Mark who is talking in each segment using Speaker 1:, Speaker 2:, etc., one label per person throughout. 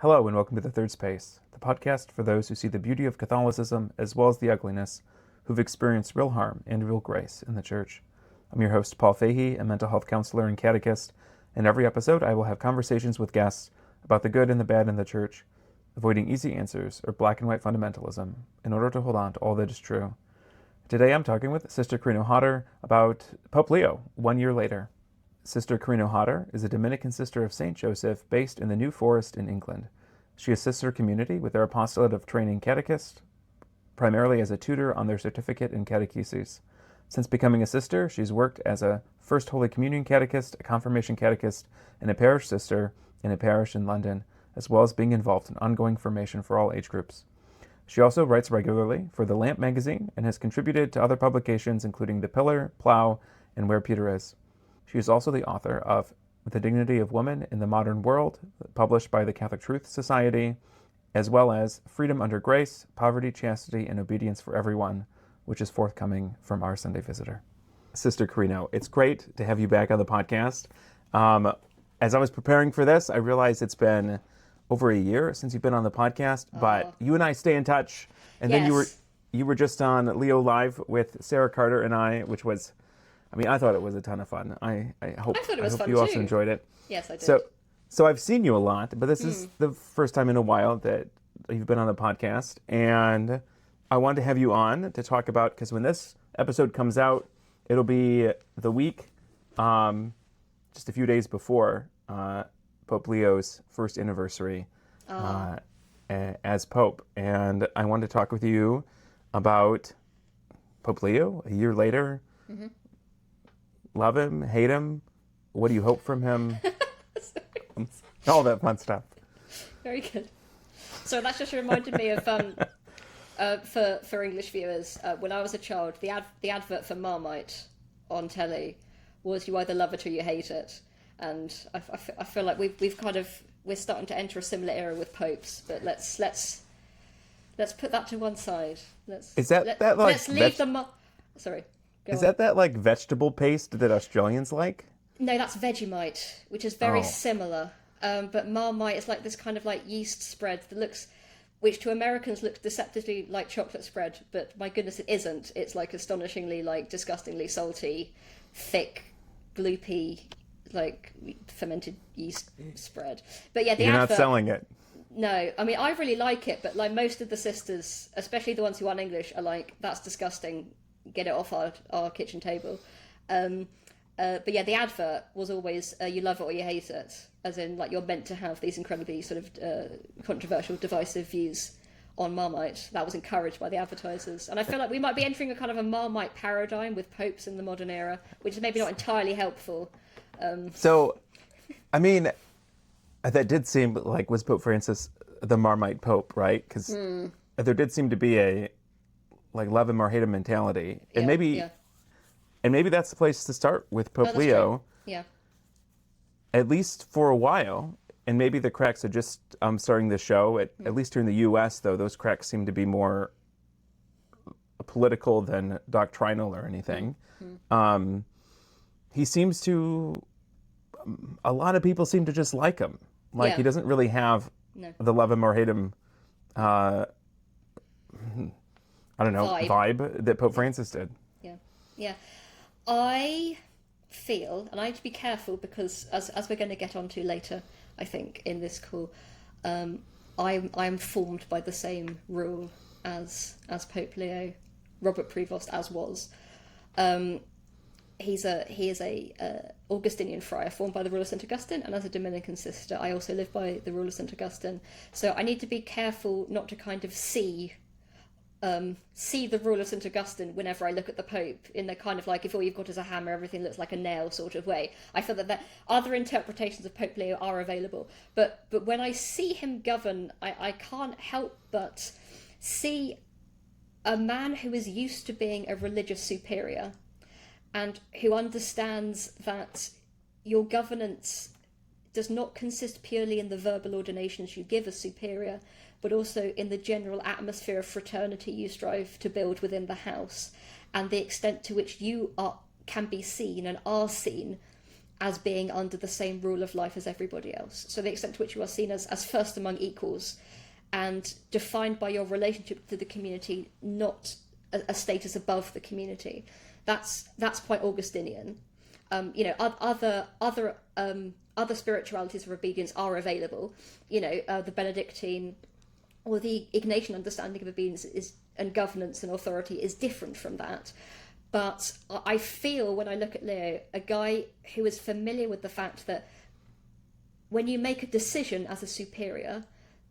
Speaker 1: Hello and welcome to The Third Space, the podcast for those who see the beauty of Catholicism as well as the ugliness, who've experienced real harm and real grace in the Church. I'm your host, Paul Fahey, a mental health counselor and catechist. In every episode, I will have conversations with guests about the good and the bad in the Church, avoiding easy answers or black and white fundamentalism in order to hold on to all that is true. Today I'm talking with Sister Carino Hodder about Pope Leo 1 year later. Sister Carino Hodder is a Dominican sister of St. Joseph based in the New Forest in England. She assists her community with their apostolate of training catechists, primarily as a tutor on their certificate in Catechesis. Since becoming a sister, she's worked as a First Holy Communion catechist, a confirmation catechist, and a parish sister in a parish in London, as well as being involved in ongoing formation for all age groups. She also writes regularly for The Lamp magazine and has contributed to other publications including The Pillar, Plough, and Where Peter Is. She is also the author of The Dignity of Woman in the Modern World, published by the Catholic Truth Society, as well as Freedom Under Grace, Poverty, Chastity, and Obedience for Everyone, which is forthcoming from our Sunday Visitor. Sister Carino, it's great to have you back on the podcast. As I was preparing for this, I realized it's been over a year since you've been on the podcast, but you and I stay in touch. And then you were just on Leo Live with Sarah Carter and I, which was, I thought it was a ton of fun. I hope you also enjoyed it.
Speaker 2: Yes, I did.
Speaker 1: So I've seen you a lot, but this is the first time in a while that you've been on the podcast. And I wanted to have you on to talk about, because when this episode comes out, it'll be the week, just a few days before Pope Leo's first anniversary as Pope. And I wanted to talk with you about Pope Leo a year later. Mm-hmm. Love him, hate him, what do you hope from him? All that fun stuff.
Speaker 2: Very good. So that just reminded me of, for English viewers, when I was a child, the advert for Marmite on telly was you either love it or you hate it. And I feel like we're starting to enter a similar era with popes, but let's put that to one side. Let's leave them. Sorry.
Speaker 1: Is that like vegetable paste that Australians like?
Speaker 2: No, that's Vegemite, which is very similar. But Marmite is like this kind of like yeast spread which to Americans looks deceptively like chocolate spread, but my goodness, it isn't. It's like astonishingly, like disgustingly salty, thick, gloopy, like fermented yeast spread. But yeah,
Speaker 1: You're not selling it.
Speaker 2: No, I really like it, but like most of the sisters, especially the ones who aren't English, are like, that's disgusting. Get it off our kitchen table. But yeah, the advert was always you love it or you hate it, as in like you're meant to have these incredibly sort of controversial, divisive views on Marmite. That was encouraged by the advertisers, and I feel like we might be entering a kind of a Marmite paradigm with popes in the modern era, which is maybe not entirely helpful.
Speaker 1: That did seem like, was Pope Francis the Marmite Pope, right? Because there did seem to be a like love him or hate him mentality, and maybe that's the place to start with Pope Leo.
Speaker 2: True. Yeah.
Speaker 1: At least for a while, and maybe the cracks are just starting to show. At least here in the U.S., though, those cracks seem to be more political than doctrinal or anything. Mm-hmm. He seems to. A lot of people seem to just like him. Like he doesn't really have the love him or hate him. Vibe that Pope Francis did.
Speaker 2: Yeah. I feel, and I have to be careful because as we're going to get onto later, I think, in this call, I'm formed by the same rule as Pope Leo, Robert Prevost as was. He is a Augustinian friar formed by the rule of St. Augustine, and as a Dominican sister, I also live by the rule of St. Augustine. So I need to be careful not to kind of see the rule of St. Augustine whenever I look at the Pope in the kind of like, if all you've got is a hammer, everything looks like a nail sort of way. I feel that other interpretations of Pope Leo are available. But when I see him govern, I can't help but see a man who is used to being a religious superior and who understands that your governance does not consist purely in the verbal ordinations you give as superior, but also in the general atmosphere of fraternity you strive to build within the house, and the extent to which you can be seen and are seen as being under the same rule of life as everybody else. So the extent to which you are seen as first among equals and defined by your relationship to the community, not a status above the community. That's quite Augustinian. Other spiritualities of obedience are available. The Benedictine or the Ignatian understanding of obedience and governance and authority is different from that. But I feel, when I look at Leo, a guy who is familiar with the fact that when you make a decision as a superior,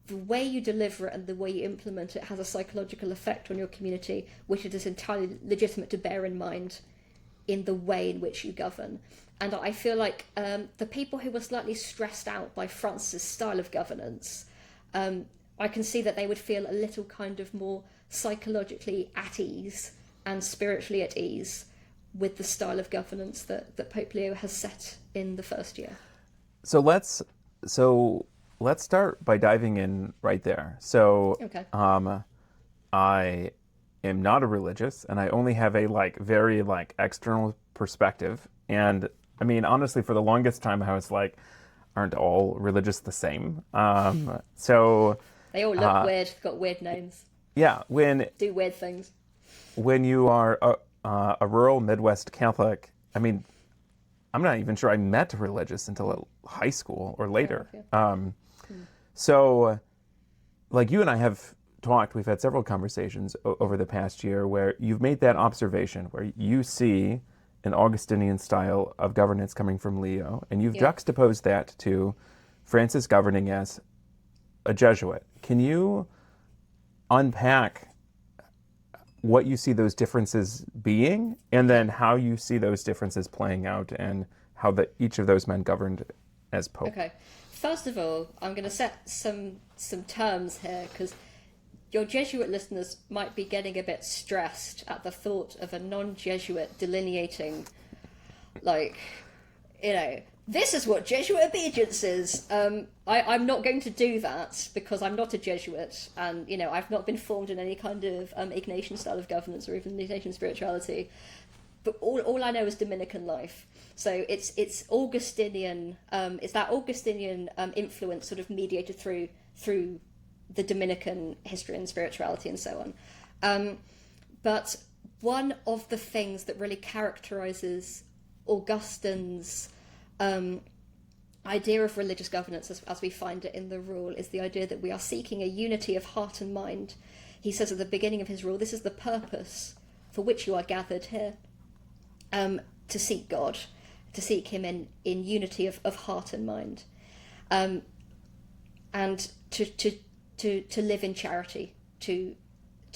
Speaker 2: the way you deliver it and the way you implement it has a psychological effect on your community, which it is entirely legitimate to bear in mind in the way in which you govern. And I feel like the people who were slightly stressed out by Francis' style of governance, I can see that they would feel a little kind of more psychologically at ease and spiritually at ease with the style of governance that Pope Leo has set in the first year.
Speaker 1: So let's start by diving in right there. So
Speaker 2: okay.
Speaker 1: I am not a religious, and I only have a very external perspective. And I mean, honestly, for the longest time, I was like, aren't all religious the same? So
Speaker 2: they all look weird, got weird names.
Speaker 1: Yeah,
Speaker 2: do weird things.
Speaker 1: When you are a rural Midwest Catholic, I mean, I'm not even sure I met a religious until high school or later.
Speaker 2: Yeah.
Speaker 1: So, you and I have talked, we've had several conversations over the past year where you've made that observation where you see an Augustinian style of governance coming from Leo, and you've juxtaposed that to Francis governing as a Jesuit. Can you unpack what you see those differences being, and then how you see those differences playing out, and how each of those men governed as Pope?
Speaker 2: Okay. First of all, I'm going to set some terms here, because your Jesuit listeners might be getting a bit stressed at the thought of a non-Jesuit delineating, this is what Jesuit obedience is. I'm not going to do that because I'm not a Jesuit, and I've not been formed in any kind of Ignatian style of governance or even Ignatian spirituality. But all I know is Dominican life. So it's Augustinian. It's that Augustinian influence sort of mediated through the Dominican history and spirituality and so on. But one of the things that really characterizes Augustine's idea of religious governance as we find it in the rule is the idea that we are seeking a unity of heart and mind. He says at the beginning of his rule, this is the purpose for which you are gathered here, to seek God, to seek him in unity of heart and mind, and to live in charity, to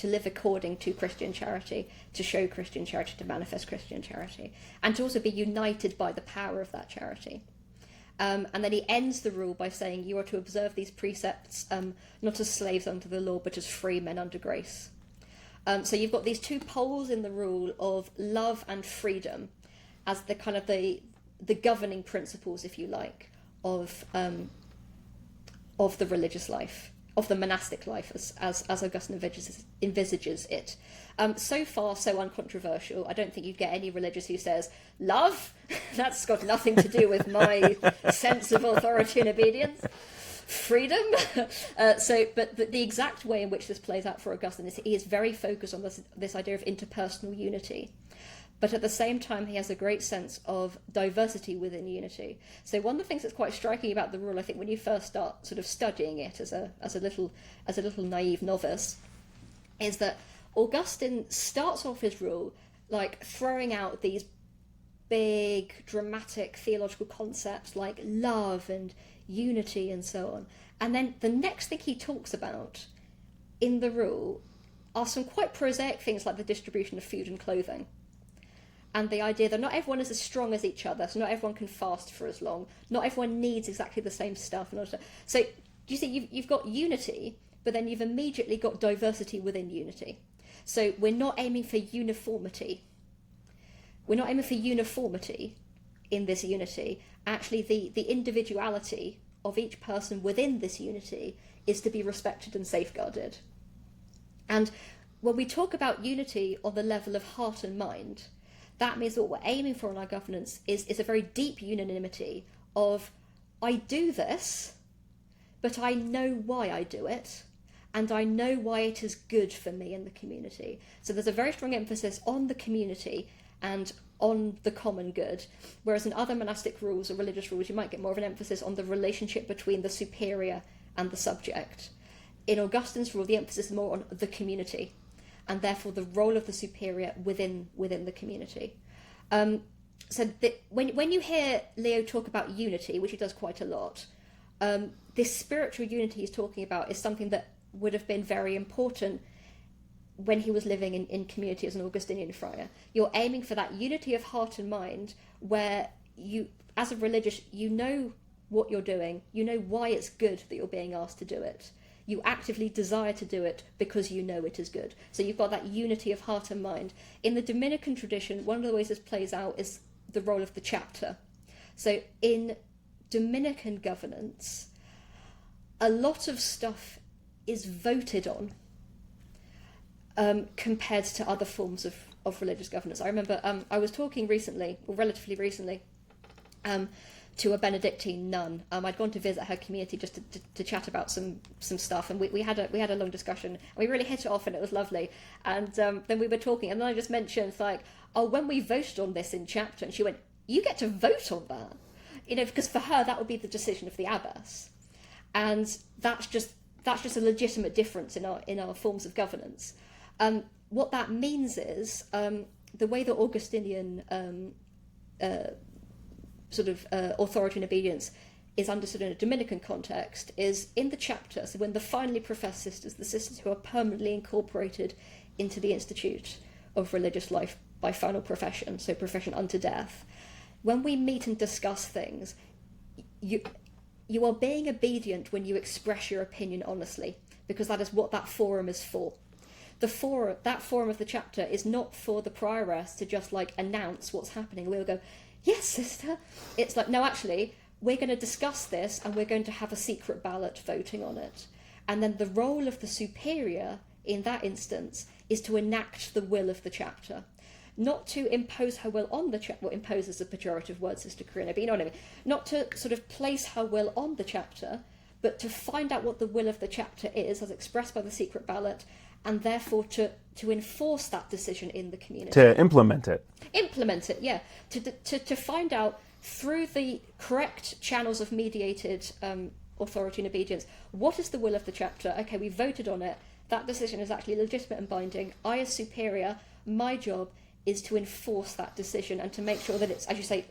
Speaker 2: live according to Christian charity, to show Christian charity, to manifest Christian charity, and to also be united by the power of that charity. And then he ends the rule by saying, you are to observe these precepts not as slaves under the law, but as free men under grace. So you've got these two poles in the rule of love and freedom as the kind of the governing principles, if you like, of the religious life, of the monastic life, as Augustine envisages it. So far, so uncontroversial. I don't think you'd get any religious who says, love? That's got nothing to do with my sense of authority and obedience. Freedom? But the exact way in which this plays out for Augustine is he is very focused on this idea of interpersonal unity. But at the same time, he has a great sense of diversity within unity. So one of the things that's quite striking about the rule, I think, when you first start sort of studying it as a little naive novice, is that Augustine starts off his rule throwing out these big, dramatic theological concepts like love and unity and so on. And then the next thing he talks about in the rule are some quite prosaic things like the distribution of food and clothing. And the idea that not everyone is as strong as each other, so not everyone can fast for as long, not everyone needs exactly the same stuff. So you see, you've got unity, but then you've immediately got diversity within unity. So we're not aiming for uniformity. We're not aiming for uniformity in this unity. Actually, the individuality of each person within this unity is to be respected and safeguarded. And when we talk about unity on the level of heart and mind, that means what we're aiming for in our governance is a very deep unanimity of, I do this, but I know why I do it, and I know why it is good for me and the community. So there's a very strong emphasis on the community and on the common good, whereas in other monastic rules or religious rules, you might get more of an emphasis on the relationship between the superior and the subject. In Augustine's rule, the emphasis is more on the community, and therefore the role of the superior within the community. When you hear Leo talk about unity, which he does quite a lot, this spiritual unity he's talking about is something that would have been very important when he was living in community as an Augustinian friar. You're aiming for that unity of heart and mind where you, as a religious, you know what you're doing, you know why it's good that you're being asked to do it. You actively desire to do it because you know it is good. So you've got that unity of heart and mind. In the Dominican tradition, one of the ways this plays out is the role of the chapter. So in Dominican governance, a lot of stuff is voted on compared to other forms of religious governance. I remember I was talking recently, or relatively recently, to a Benedictine nun. I'd gone to visit her community just to chat about some stuff, and we had a long discussion, and we really hit it off, and it was lovely. And then we were talking, and then I just mentioned, like, oh, when we voted on this in chapter, and she went, you get to vote on that? You know, because for her, that would be the decision of the abbess. And that's just a legitimate difference in our forms of governance. What that means is the way that Augustinian authority and obedience is understood in a Dominican context is in the chapter. So when the finally professed sisters, the sisters who are permanently incorporated into the institute of religious life by final profession, so profession unto death, when we meet and discuss things, you are being obedient when you express your opinion honestly, because that is what that forum is for. That forum of the chapter is not for the prioress to just like announce what's happening. We'll go, yes, sister. It's like, no, actually, we're going to discuss this and we're going to have a secret ballot voting on it. And then the role of the superior in that instance is to enact the will of the chapter. Not to impose her will on the chapter, well, impose is a pejorative word, Sister Carino, but you know what I mean. Not to sort of place her will on the chapter, but to find out what the will of the chapter is, as expressed by the secret ballot, and therefore to enforce that decision in the community.
Speaker 1: To implement it.
Speaker 2: Implement it, yeah. To find out through the correct channels of mediated authority and obedience, what is the will of the chapter? Okay, we voted on it. That decision is actually legitimate and binding. I, as superior, my job is to enforce that decision and to make sure that it's, as you say,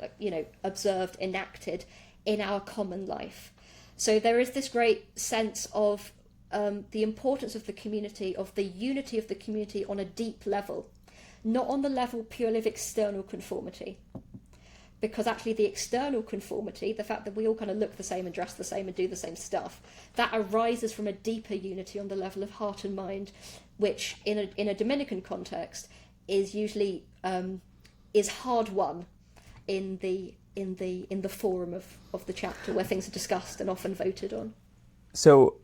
Speaker 2: observed, enacted in our common life. So there is this great sense of the importance of the community, of the unity of the community on a deep level, not on the level purely of external conformity. Because actually the external conformity, the fact that we all kind of look the same and dress the same and do the same stuff, that arises from a deeper unity on the level of heart and mind, which in a Dominican context is usually is hard won in the forum of the chapter where things are discussed and often voted on.
Speaker 1: So,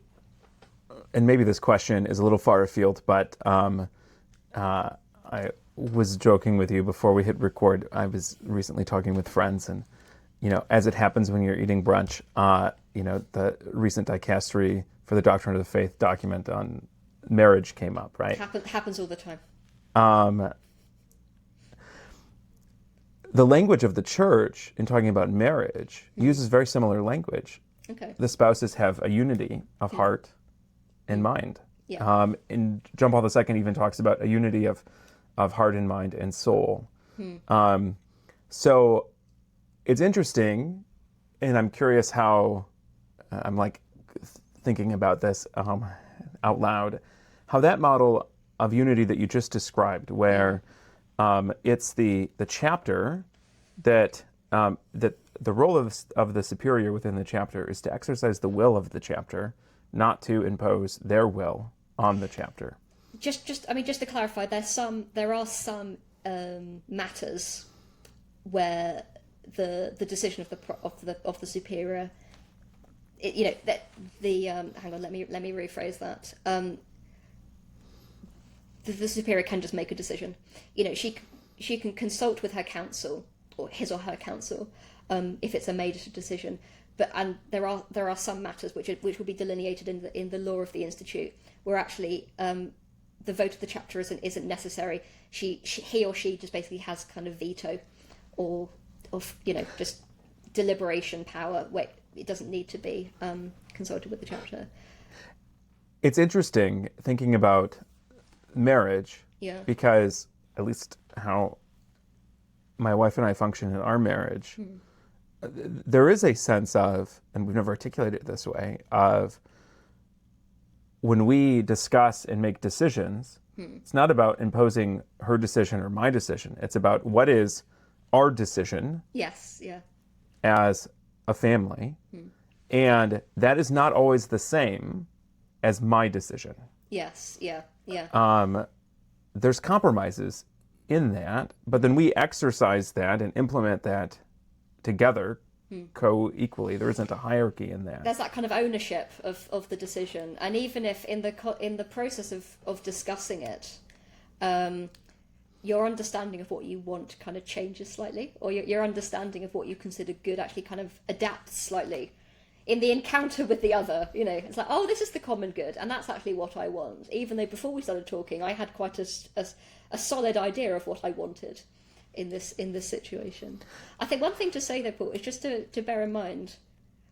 Speaker 1: and maybe this question is a little far afield, but I was joking with you before we hit record. I was recently talking with friends, and as it happens when you're eating brunch, the recent dicastery for the Doctrine of the Faith document on marriage came up, right?
Speaker 2: Happens all the time.
Speaker 1: The language of the church in talking about marriage uses very similar language.
Speaker 2: Okay.
Speaker 1: The spouses have a unity of heart and mind.
Speaker 2: Yeah.
Speaker 1: And John Paul II even talks about a unity of heart and mind and soul. So it's interesting, and I'm curious how, I'm like thinking about this out loud, how that model of unity that you just described, where it's the chapter that the role of the superior within the chapter is to exercise the will of the chapter, not to impose their will on the chapter.
Speaker 2: Just to clarify, there are some matters where the decision of the superior, hang on, let me rephrase that. The superior can just make a decision. she can consult with her council, or his or her council, if it's a major decision. And there are some matters which will be delineated in the law of the institute, where actually the vote of the chapter isn't necessary. He or she just basically has kind of veto, or just deliberation power, where it doesn't need to be consulted with the chapter.
Speaker 1: It's interesting thinking about marriage, because at least how my wife and I function in our marriage, there is a sense of, and we've never articulated it this way, of when we discuss and make decisions, it's not about imposing her decision or my decision. It's about what is our decision as a family. And that is not always the same as my decision. There's compromises in that, but then we exercise that and implement that together co-equally. There isn't a hierarchy in that.
Speaker 2: There's that kind of ownership of the decision, and even if in the process of discussing it, your understanding of what you want kind of changes slightly, or your understanding of what you consider good actually kind of adapts slightly in the encounter with the other. It's like, oh, this is the common good, and that's actually what I want, even though before we started talking I had quite a solid idea of what I wanted in this situation. I think one thing to say though, Paul, is just to bear in mind,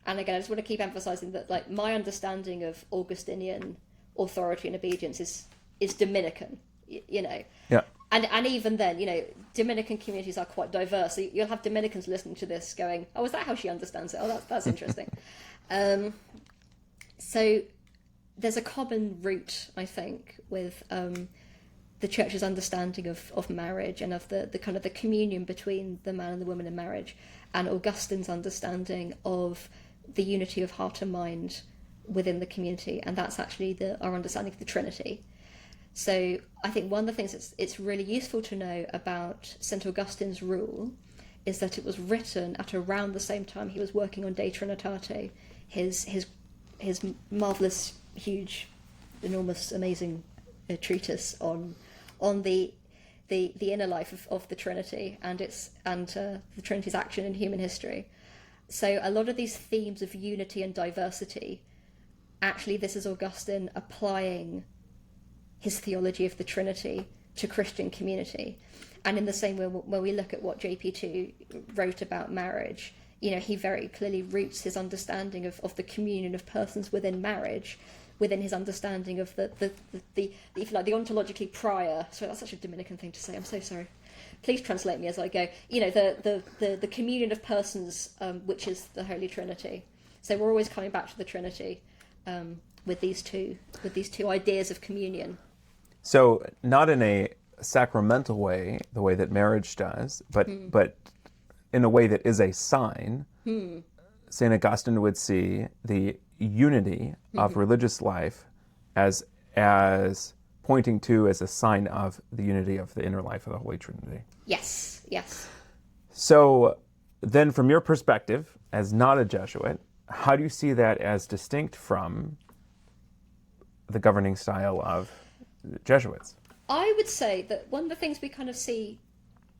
Speaker 2: and again I just want to keep emphasizing that, like, my understanding of Augustinian authority and obedience is Dominican, and even then, Dominican communities are quite diverse, so you'll have Dominicans listening to this going, oh, is that how she understands it? Oh, that's interesting. So there's a common root, I think, with the church's understanding of marriage and of the kind of the communion between the man and the woman in marriage, and Augustine's understanding of the unity of heart and mind within the community, and that's actually our understanding of the Trinity. So I think one of the things it's really useful to know about St. Augustine's rule is that it was written at around the same time he was working on De Trinitate, his marvellous, huge, enormous, amazing treatise on the inner life of the Trinity and the Trinity's action in human history. So a lot of these themes of unity and diversity, actually this is Augustine applying his theology of the Trinity to Christian community. And in the same way, when we look at what JP2 wrote about marriage, he very clearly roots his understanding of the communion of persons within marriage within his understanding of the if you like, the ontologically prior. Sorry, that's such a Dominican thing to say. I'm so sorry. Please translate me as I go. The communion of persons, which is the Holy Trinity. So we're always coming back to the Trinity with these two ideas of communion.
Speaker 1: So not in a sacramental way, the way that marriage does, but in a way that is a sign. St. Augustine would see the unity of religious life as pointing to as a sign of the unity of the inner life of the Holy Trinity.
Speaker 2: Yes.
Speaker 1: So then from your perspective, as not a Jesuit, how do you see that as distinct from the governing style of Jesuits?
Speaker 2: I would say that one of the things we kind of see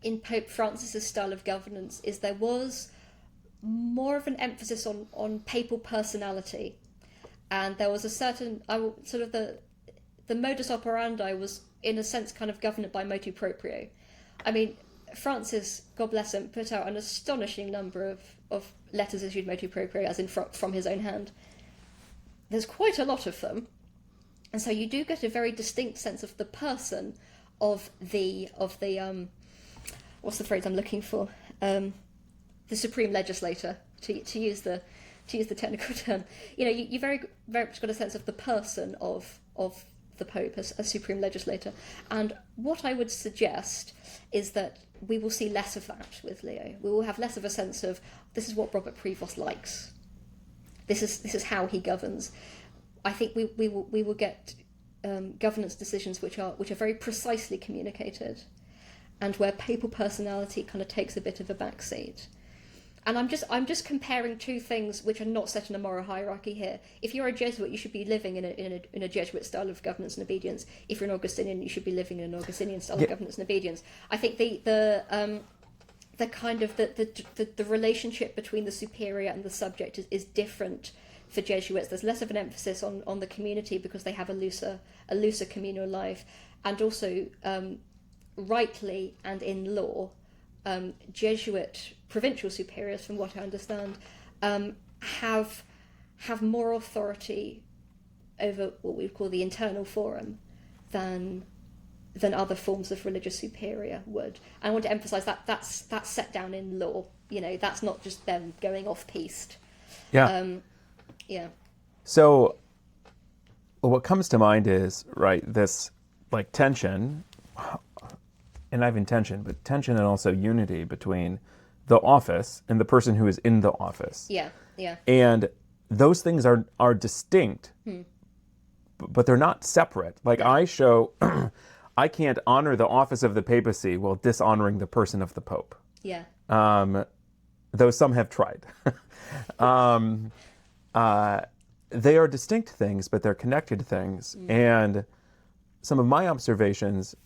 Speaker 2: in Pope Francis's style of governance is there was more of an emphasis on papal personality, and there was a certain the modus operandi was in a sense kind of governed by motu proprio. I mean, Francis, God bless him, put out an astonishing number of letters issued motu proprio, as in from his own hand. There's quite a lot of them, and so you do get a very distinct sense of the person of the what's the phrase I'm looking for? The supreme legislator, to use the technical term. You very very much got a sense of the person of the Pope as a supreme legislator. And what I would suggest is that we will see less of that with Leo. We will have less of a sense of, this is what Robert Prevost likes. This is how he governs. I think we will get governance decisions which are very precisely communicated, and where papal personality kind of takes a bit of a backseat. And I'm just comparing two things which are not set in a moral hierarchy here. If you're a Jesuit, you should be living in a Jesuit style of governance and obedience. If you're an Augustinian, you should be living in an Augustinian style of governance and obedience. I think the kind of the relationship between the superior and the subject is different for Jesuits. There's less of an emphasis on the community because they have a looser communal life, and also rightly and in law, Jesuit provincial superiors, from what I understand, have more authority over what we would call the internal forum than other forms of religious superior would. And I want to emphasise that that's set down in law. That's not just them going off-piste.
Speaker 1: Yeah. So what comes to mind is, right, this like tension, and not even tension, but tension and also unity between the office and the person who is in the office.
Speaker 2: Yeah.
Speaker 1: And those things are distinct, but they're not separate. Like I can't honor the office of the papacy while dishonoring the person of the Pope.
Speaker 2: Yeah.
Speaker 1: Though some have tried. They are distinct things, but they're connected things. And some of my observations,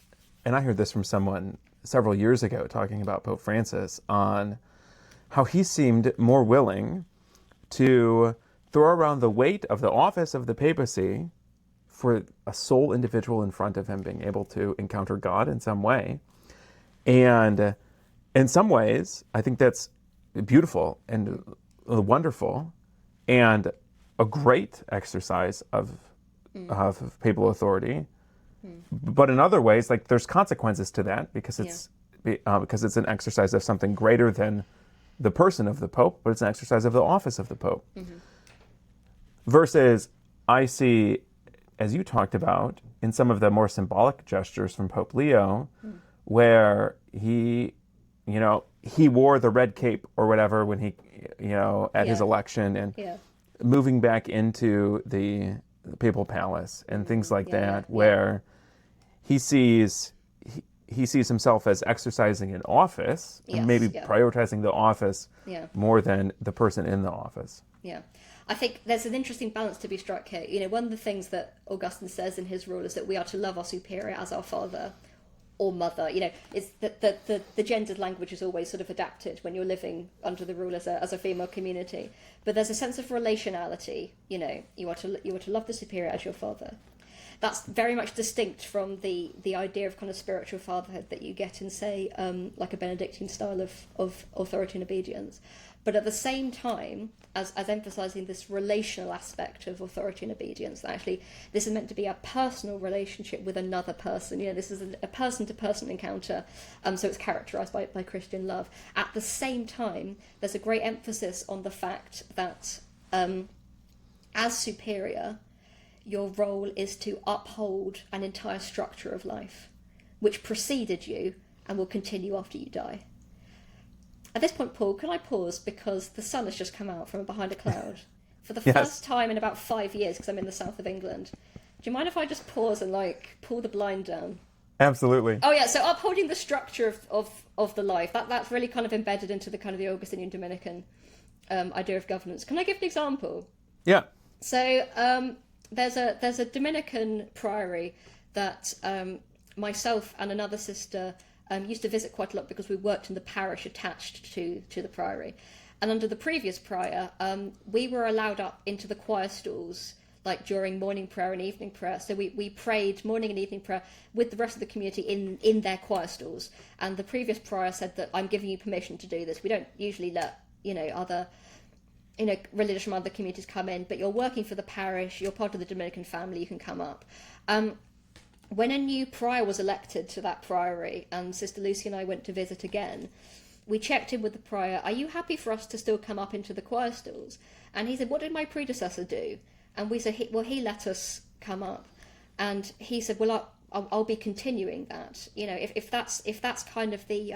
Speaker 1: and I heard this from someone several years ago talking about Pope Francis, on how he seemed more willing to throw around the weight of the office of the papacy for a sole individual in front of him being able to encounter God in some way. And in some ways, I think that's beautiful and wonderful and a great exercise of papal authority. But in other ways, like, there's consequences to that because it's an exercise of something greater than the person of the Pope, but it's an exercise of the office of the Pope. Versus, I see, as you talked about, in some of the more symbolic gestures from Pope Leo, where he wore the red cape or whatever when he, at his election, and moving back into the papal palace and things like that, where he sees himself as exercising an office, and maybe prioritizing the office more than the person in the office. Yeah.
Speaker 2: I think there's an interesting balance to be struck here. One of the things that Augustine says in his rule is that we are to love our superior as our father or mother. It's that the gendered language is always sort of adapted when you're living under the rule as a female community. But there's a sense of relationality. You are to love the superior as your father. That's very much distinct from the idea of kind of spiritual fatherhood that you get in, say, like a Benedictine style of authority and obedience. But at the same time, as emphasising this relational aspect of authority and obedience, that actually this is meant to be a personal relationship with another person. This is a person-to-person encounter, so it's characterised by Christian love. At the same time, there's a great emphasis on the fact that as superior, your role is to uphold an entire structure of life, which preceded you and will continue after you die. At this point, Paul, can I pause, because the sun has just come out from behind a cloud for the first time in about 5 years, because I'm in the south of England. Do you mind if I just pause and pull the blind down?
Speaker 1: Absolutely.
Speaker 2: Oh yeah, so upholding the structure of the life, that's really kind of embedded into the kind of the Augustinian Dominican idea of governance. Can I give an example?
Speaker 1: Yeah.
Speaker 2: So there's a Dominican priory that myself and another sister used to visit quite a lot because we worked in the parish attached to the priory. And under the previous prior, we were allowed up into the choir stalls during morning prayer and evening prayer. So we prayed morning and evening prayer with the rest of the community in their choir stalls. And the previous prior said that I'm giving you permission to do this. We don't usually let other religious from other communities come in, but you're working for the parish, you're part of the Dominican family, you can come up. When a new prior was elected to that priory, and Sister Lucy and I went to visit again, we checked in with the prior, are you happy for us to still come up into the choir stalls? And he said, what did my predecessor do? And we said, he let us come up. And he said, well, I'll be continuing that. If that's kind of the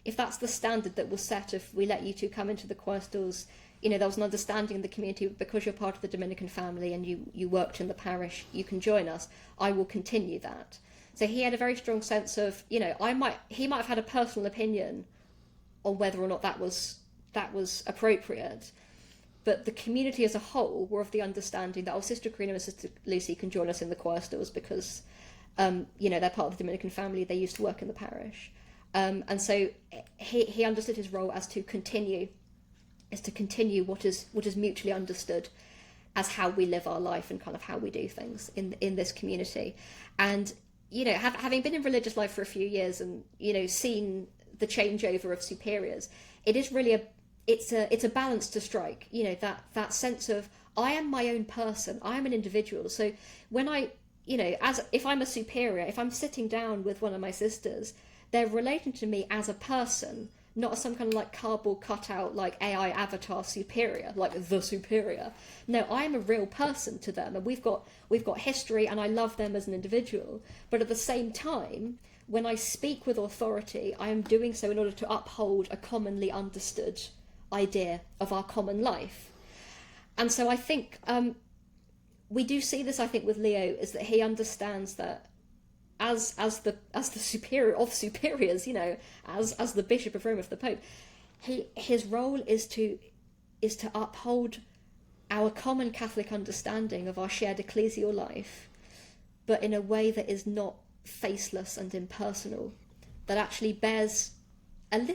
Speaker 2: if that's the standard that was set, if we let you two come into the choir stalls, there was an understanding in the community, because you're part of the Dominican family and you worked in the parish, you can join us. I will continue that. So he had a very strong sense of, he might have had a personal opinion on whether or not that was that was appropriate. But the community as a whole were of the understanding that Sister Carino and Sister Lucy can join us in the choir stalls because, they're part of the Dominican family. They used to work in the parish. And so he understood his role as to continue what is mutually understood as how we live our life and kind of how we do things in this community. And, having been in religious life for a few years and, seen the changeover of superiors, it is really it's a balance to strike, that sense of, I am my own person, I am an individual. So when if I'm a superior, if I'm sitting down with one of my sisters, they're relating to me as a person, not as some kind of like cardboard cutout, like AI avatar superior, like the superior. No, I'm a real person to them, and we've got history, and I love them as an individual. But at the same time, when I speak with authority, I am doing so in order to uphold a commonly understood idea of our common life. And so I think we do see this, I think, with Leo, is that he understands that as the superior of superiors, as the Bishop of Rome, of the Pope, his role is to uphold our common Catholic understanding of our shared ecclesial life, but in a way that is not faceless and impersonal, that actually bears an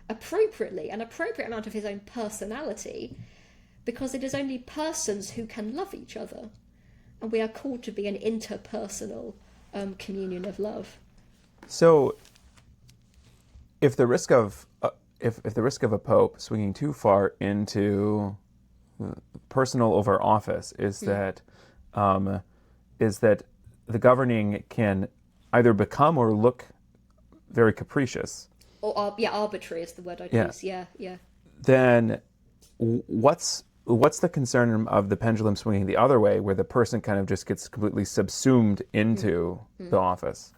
Speaker 2: appropriate amount of his own personality, because it is only persons who can love each other, and we are called to be an interpersonal communion of love.
Speaker 1: So, if the risk of a pope swinging too far into personal over office is that the governing can either become or look very capricious,
Speaker 2: or arbitrary is the word I'd use. Yeah.
Speaker 1: Then what's the concern of the pendulum swinging the other way, where the person kind of just gets completely subsumed into the office?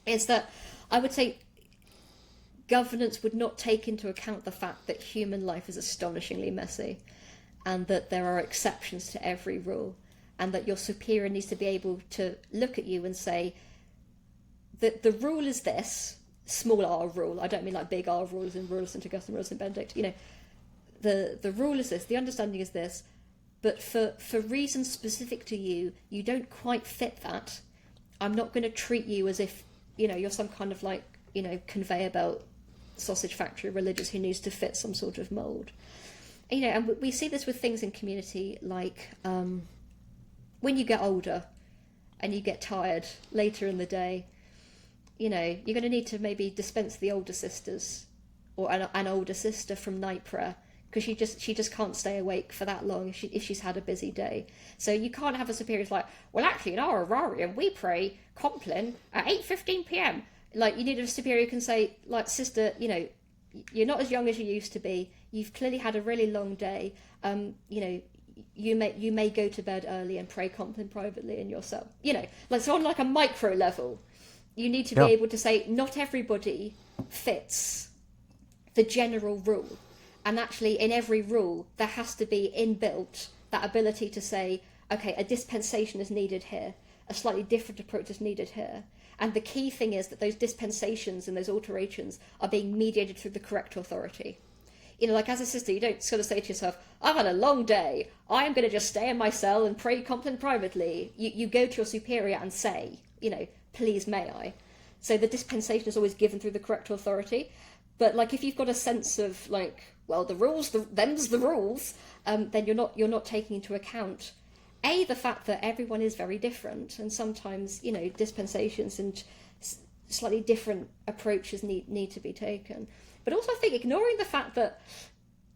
Speaker 2: Is that I would say governance would not take into account the fact that human life is astonishingly messy, and that there are exceptions to every rule, and that your superior needs to be able to look at you and say that the rule is this, small r rule. I don't mean like big R rules in Rule of St. Augustine, Rule of St. Benedict. The rule is this, the understanding is this, but for reasons specific to you, you don't quite fit that. I'm not going to treat you as if, you're some kind of like, conveyor belt sausage factory religious who needs to fit some sort of mould. And we see this with things in community, like when you get older and you get tired later in the day, you're going to need to maybe dispense the older sisters or an older sister from night prayer, because she just can't stay awake for that long if she's had a busy day. So you can't have a superior who's like, well, actually, in our Aurarian, we pray Compline at 8:15 p.m. Like, you need a superior who can say, like, sister, you're not as young as you used to be. You've clearly had a really long day. You may go to bed early and pray Compline privately in your cell. So on like a micro level, you need to be able to say, not everybody fits the general rule. And actually, in every rule, there has to be inbuilt that ability to say, okay, a dispensation is needed here, a slightly different approach is needed here. And the key thing is that those dispensations and those alterations are being mediated through the correct authority. Like as a sister, you don't sort of say to yourself, I've had a long day, I'm going to just stay in my cell and pray Compline privately. You go to your superior and say, please may I. So the dispensation is always given through the correct authority. But like if you've got a sense of like, well, the rules, them's the rules, then you're not taking into account the fact that everyone is very different, and sometimes dispensations and slightly different approaches need to be taken. But also I think ignoring the fact that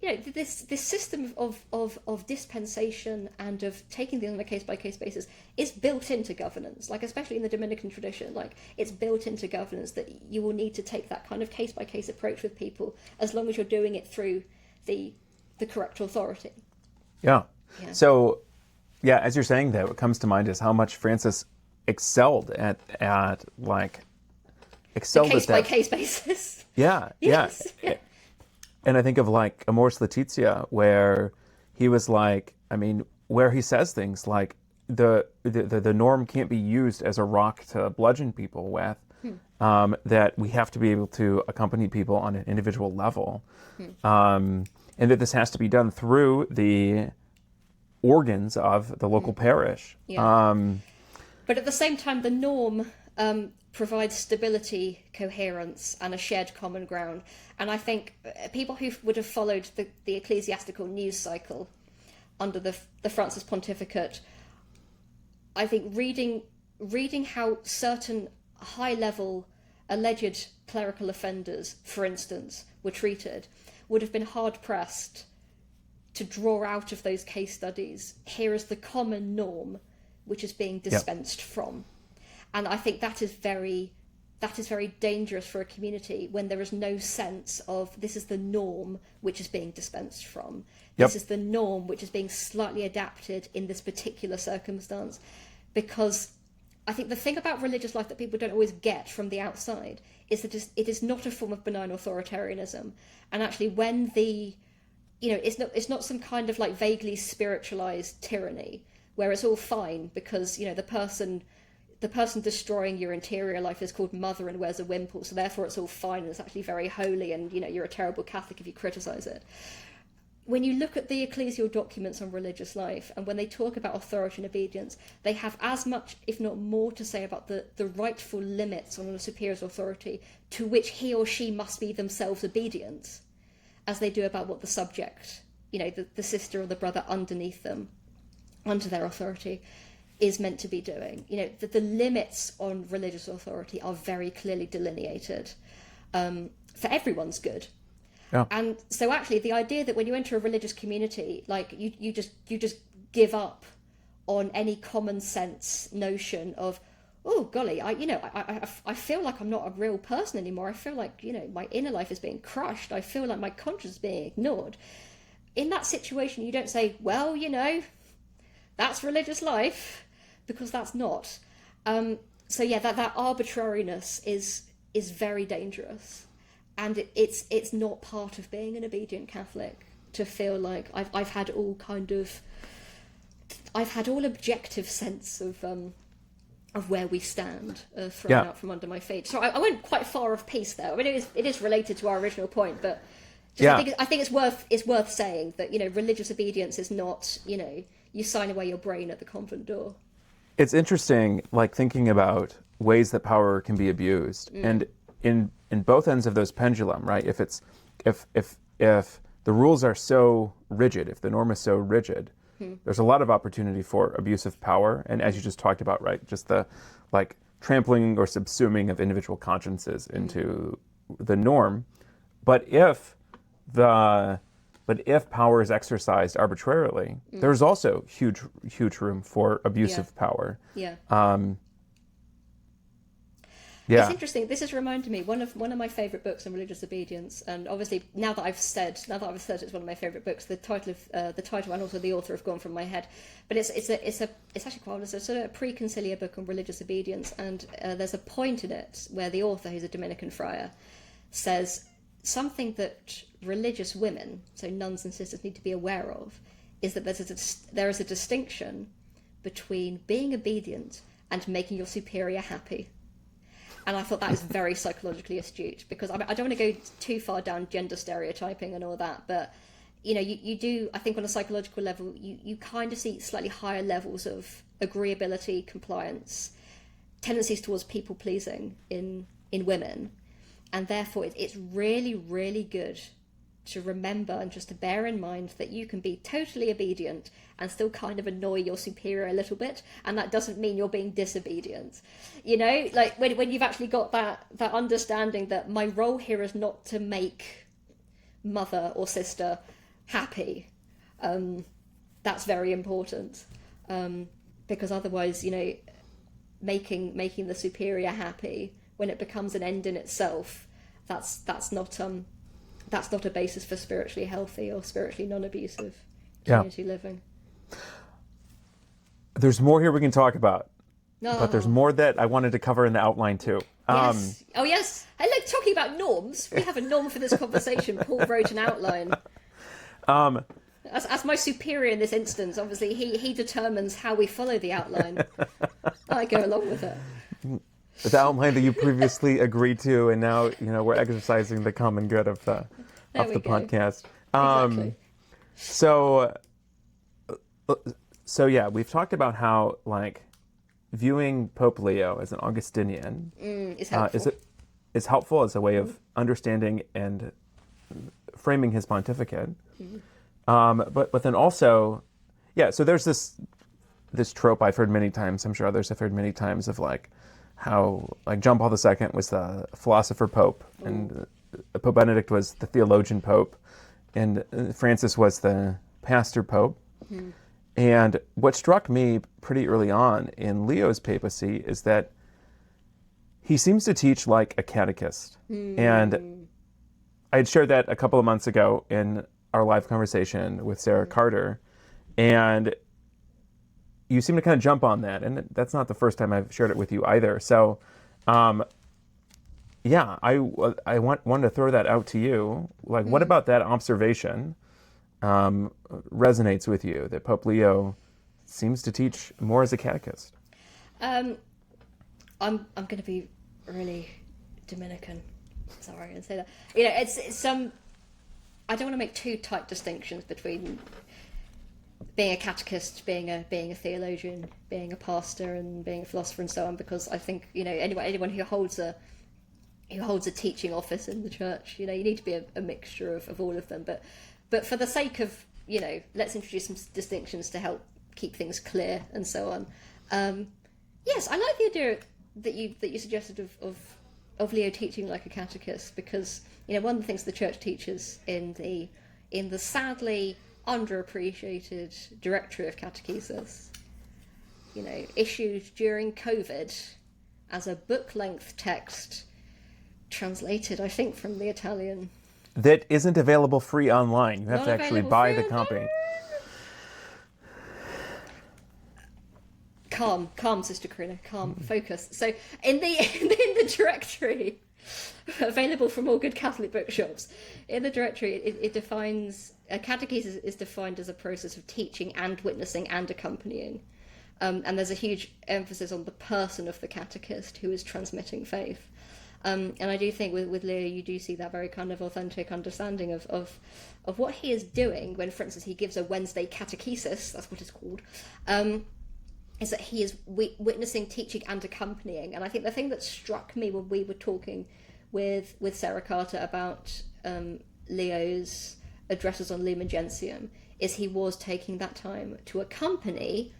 Speaker 2: this system of dispensation and of taking things on a case-by-case basis is built into governance, like especially in the Dominican tradition, like it's built into governance that you will need to take that kind of case-by-case approach with people as long as you're doing it through the correct authority. Yeah.
Speaker 1: So, as you're saying that, what comes to mind is how much Francis excelled at
Speaker 2: case-by-case basis.
Speaker 1: Yeah. And I think of like Amoris Laetitia, where he was like, where he says things like the norm can't be used as a rock to bludgeon people with, that we have to be able to accompany people on an individual level, and that this has to be done through the organs of the local parish.
Speaker 2: Yeah. But at the same time, the norm provides stability, coherence, and a shared common ground. And I think people who would have followed the ecclesiastical news cycle under the Francis pontificate, I think reading how certain high-level alleged clerical offenders, for instance, were treated, would have been hard-pressed to draw out of those case studies, here is the common norm which is being dispensed from. And I think that is very dangerous for a community when there is no sense of this is the norm which is being dispensed from. This is the norm which is being slightly adapted in this particular circumstance. Because I think the thing about religious life that people don't always get from the outside is that it is not a form of benign authoritarianism. And actually when it's not some kind of like vaguely spiritualized tyranny where it's all fine because, the person destroying your interior life is called mother and wears a wimple, so therefore it's all fine and it's actually very holy and, you're a terrible Catholic if you criticize it. When you look at the ecclesial documents on religious life and when they talk about authority and obedience, they have as much, if not more, to say about the rightful limits on a superior's authority to which he or she must be themselves obedient as they do about what the subject, the sister or the brother underneath them, under their authority, is meant to be doing. The limits on religious authority are very clearly delineated for everyone's good. Yeah. And so actually the idea that when you enter a religious community, like you just give up on any common sense notion of, oh golly, I feel like I'm not a real person anymore. I feel like, my inner life is being crushed. I feel like my conscience is being ignored. In that situation, you don't say, well, that's religious life, because that's not. So yeah, that arbitrariness is very dangerous. And it's not part of being an obedient Catholic to feel like I've had all objective sense of where we stand thrown out from under my feet. So I went quite far off piece there. I mean, it is related to our original point, but I think it's worth saying that religious obedience is not you sign away your brain at the convent door.
Speaker 1: It's interesting, like thinking about ways that power can be abused, and in both ends of those pendulum, right? If the rules are so rigid, if the norm is so rigid, there's a lot of opportunity for abuse of power. And as you just talked about, right, just the like trampling or subsuming of individual consciences into the norm. But if power is exercised arbitrarily, there's also huge room for abuse of power. Yeah.
Speaker 2: It's interesting. This has reminded me one of my favourite books on religious obedience, and obviously now that I've said it's one of my favourite books, the title and also the author have gone from my head. But it's actually quite it's a sort of a pre-conciliar book on religious obedience, and there's a point in it where the author, who's a Dominican friar, says something that religious women, so nuns and sisters, need to be aware of is that there is a distinction between being obedient and making your superior happy. And I thought that is very psychologically astute, because I don't want to go too far down gender stereotyping and all that, but you do, I think on a psychological level, you kind of see slightly higher levels of agreeability, compliance, tendencies towards people pleasing in women, and therefore it's really, really good to remember and just to bear in mind that you can be totally obedient and still kind of annoy your superior a little bit, and that doesn't mean you're being disobedient. Like when you've actually got that understanding that my role here is not to make mother or sister happy, that's very important, because otherwise, making the superior happy when it becomes an end in itself, that's not a basis for spiritually healthy or spiritually non-abusive community living.
Speaker 1: There's more here we can talk about, but there's more that I wanted to cover in the outline too.
Speaker 2: Yes. Yes. I like talking about norms. We have a norm for this conversation. Paul wrote an outline. As my superior in this instance, obviously he determines how we follow the outline. I go along with it.
Speaker 1: the outline that you previously agreed to, and now we're exercising the common good of the podcast.
Speaker 2: Exactly.
Speaker 1: So yeah, we've talked about how viewing Pope Leo as an Augustinian
Speaker 2: is helpful.
Speaker 1: Is helpful as a way of understanding and framing his pontificate. But then also, so there's this trope I've heard many times, I'm sure others have heard many times, of how John Paul II was the philosopher pope, and Pope Benedict was the theologian pope, and Francis was the pastor pope. And what struck me pretty early on in Leo's papacy is that he seems to teach like a catechist. And I had shared that a couple of months ago in our live conversation with Sarah Carter, and you seem to kind of jump on that, and that's not the first time I've shared it with you either. So, I wanted to throw that out to you. What about that observation resonates with you, that Pope Leo seems to teach more as a catechist?
Speaker 2: I'm going to be really Dominican. Sorry, I'm going to say that. It's some. I don't want to make too tight distinctions between being a catechist, being a theologian, being a pastor, and being a philosopher, and so on. Because I think anyone who holds a teaching office in the church, you need to be a mixture of all of them. But for the sake of let's introduce some distinctions to help keep things clear and so on. Yes, I like the idea that you suggested of Leo teaching like a catechist, because one of the things the church teaches in the sadly underappreciated Directory of Catechesis, issued during COVID as a book-length text, translated, I think, from the Italian.
Speaker 1: That isn't available free online. You have to actually buy the copy. Calm, Sister Carino, calm, focus.
Speaker 2: So in the directory, available from all good Catholic bookshops, in the directory it defines a catechesis is defined as a process of teaching and witnessing and accompanying, and there's a huge emphasis on the person of the catechist who is transmitting faith. And I do think with Leo, you do see that very kind of authentic understanding of what he is doing when, for instance, he gives a Wednesday catechesis, that's what it's called, is that he is witnessing, teaching, and accompanying. And I think the thing that struck me when we were talking with Sarah Carter about Leo's addresses on Lumen Gentium is he was taking that time to accompany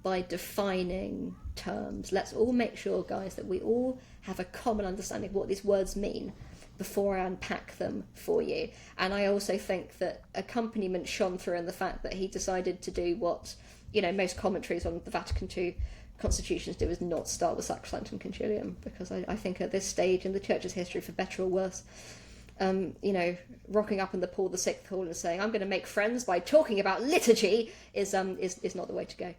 Speaker 2: by defining terms. Let's all make sure, guys, that we all have a common understanding of what these words mean before I unpack them for you. And I also think that accompaniment shone through in the fact that he decided to do what most commentaries on the Vatican II constitutions do, is not start with Sacrosanctum Concilium, because I think at this stage in the Church's history, for better or worse, rocking up in the Paul VI hall and saying I'm going to make friends by talking about liturgy is not the way to go.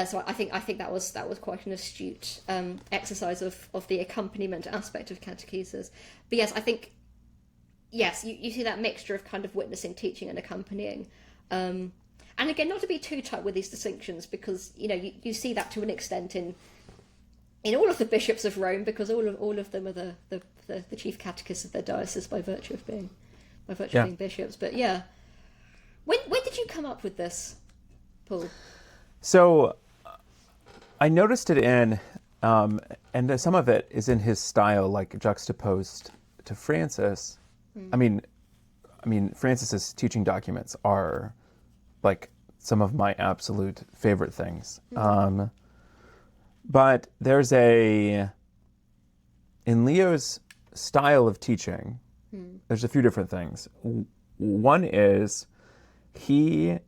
Speaker 2: So I think that was quite an astute exercise of the accompaniment aspect of catechesis. But yes, I think you see that mixture of kind of witnessing, teaching, and accompanying. And again, not to be too tight with these distinctions, because you see that to an extent in all of the bishops of Rome, because all of them are the chief catechists of their diocese by virtue of being bishops. But yeah, when did you come up with this, Paul?
Speaker 1: So I noticed it in, and some of it is in his style, like juxtaposed to Francis. I mean, Francis's teaching documents are like some of my absolute favorite things. But there's in Leo's style of teaching, there's a few different things. One is his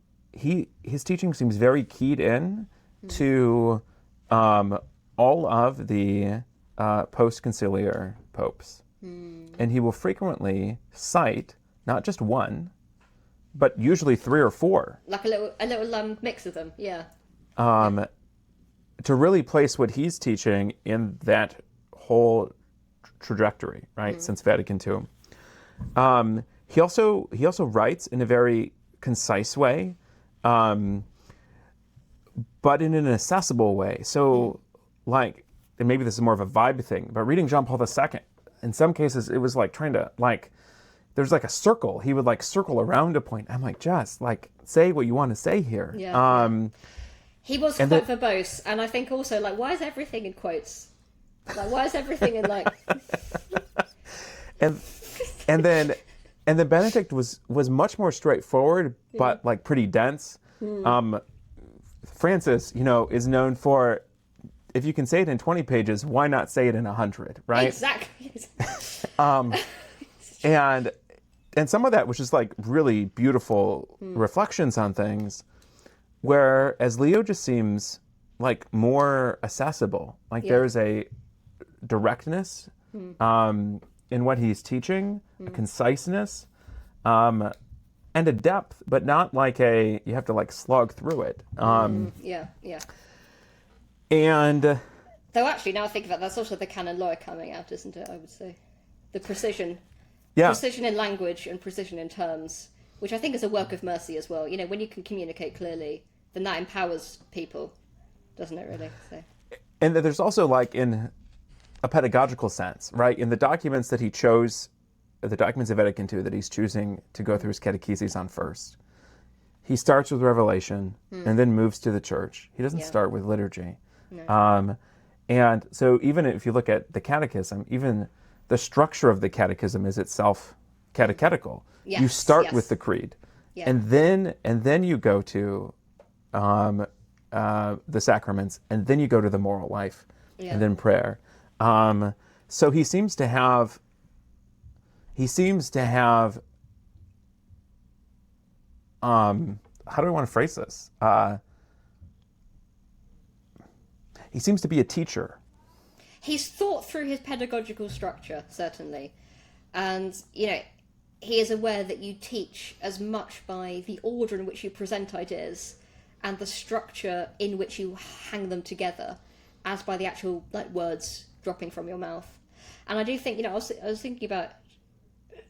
Speaker 1: teaching seems very keyed in to all of the post-conciliar popes. And he will frequently cite not just one, but usually 3 or 4.
Speaker 2: Like a little mix of them, yeah.
Speaker 1: To really place what he's teaching in that whole trajectory, right, since Vatican II. He also writes in a very concise way, but in an accessible way. So, like, and maybe this is more of a vibe thing, but reading John Paul II, in some cases, it was like trying to, like, there's like a circle. He would like circle around a point. I'm like, just like, say what you want to say here.
Speaker 2: Yeah. He was quite verbose, and I think also, like, why is everything in quotes? Like, why is everything in, like...
Speaker 1: and then Benedict was much more straightforward, but like pretty dense. Francis, is known for, if you can say it in 20 pages, why not say it in 100, right?
Speaker 2: Exactly.
Speaker 1: And some of that was just like really beautiful reflections on things, whereas Leo just seems like more accessible. Like there's a directness in what he's teaching, a conciseness, and a depth, but not like you have to like slog through it.
Speaker 2: Yeah.
Speaker 1: And
Speaker 2: though actually, now I think about that, that's also the canon law coming out, isn't it? I would say the precision in language and precision in terms, which I think is a work of mercy as well. When you can communicate clearly, then that empowers people, doesn't it? Really. So.
Speaker 1: And there's also like in a pedagogical sense, right? In the documents that he chose, the documents of Vatican II that he's choosing to go through his catechesis on first, he starts with Revelation and then moves to the church. He doesn't start with liturgy. No. And so even if you look at the catechism, even the structure of the catechism is itself catechetical. Yes, you start with the creed, and then you go to the sacraments, and then you go to the moral life, and then prayer. So he seems to have how do I want to phrase this? He seems to be a teacher.
Speaker 2: He's thought through his pedagogical structure, certainly. And, he is aware that you teach as much by the order in which you present ideas and the structure in which you hang them together as by the actual words dropping from your mouth. And I do think, I was thinking about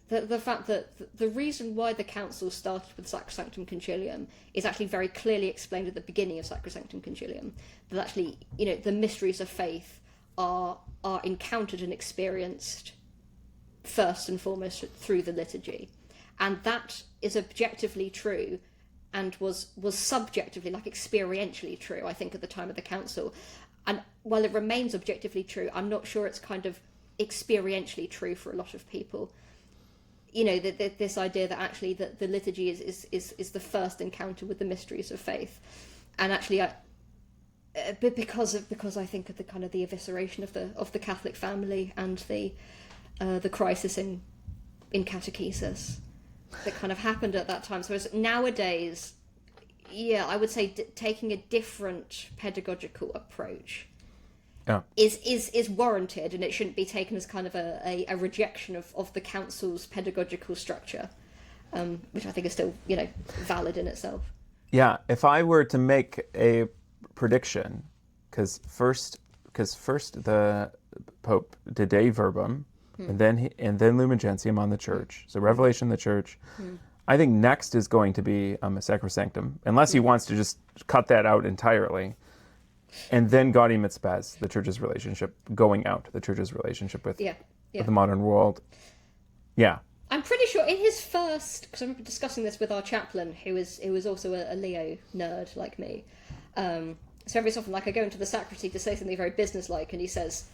Speaker 2: the fact that the reason why the council started with Sacrosanctum Concilium is actually very clearly explained at the beginning of Sacrosanctum Concilium. That actually, the mysteries of faith are encountered and experienced first and foremost through the liturgy. And that is objectively true and was subjectively, experientially true, I think, at the time of the council. And while it remains objectively true, I'm not sure it's kind of experientially true for a lot of people. This idea that actually that the liturgy is the first encounter with the mysteries of faith, and actually, because I think of the kind of the evisceration of the Catholic family and the crisis in catechesis that kind of happened at that time. So nowadays, I would say taking a different pedagogical approach is warranted, and it shouldn't be taken as kind of a rejection of the council's pedagogical structure, which I think is still valid in itself.
Speaker 1: Yeah, if I were to make a prediction, because first the Pope did Dei Verbum, and then Lumen Gentium on the Church. So Revelation, the Church. I think next is going to be a Sacrosanctum, unless he wants to just cut that out entirely. And then Gaudium et Spes, the Church's relationship, going out, the Church's relationship with the modern world. Yeah.
Speaker 2: I'm pretty sure in his first, because I remember discussing this with our chaplain, who was also a Leo nerd like me. So every so often, I go into the sacristy to say something very businesslike, and he says,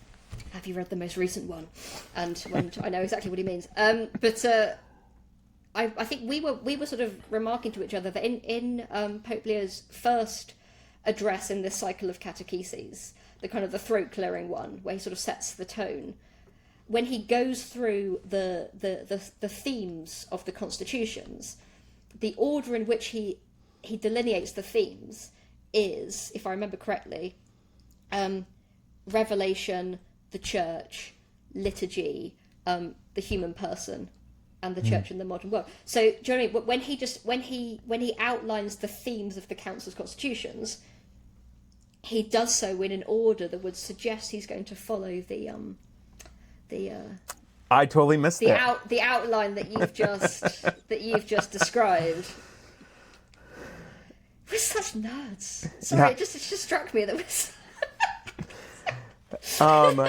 Speaker 2: "Have you read the most recent one?" And I know exactly what he means. But I think we were sort of remarking to each other that in Pope Leo's first address in this cycle of catecheses, the kind of the throat clearing one, where he sort of sets the tone, when he goes through the themes of the constitutions, the order in which he delineates the themes is, if I remember correctly, Revelation, the Church, liturgy, the human person, and the Church in the modern world. So, do you know what I mean? When he outlines the themes of the Council's constitutions, he does so in an order that would suggest he's going to follow the
Speaker 1: I totally missed that.
Speaker 2: The outline that you've just described. We're such nerds. Sorry, it just struck me that we're.
Speaker 1: Um,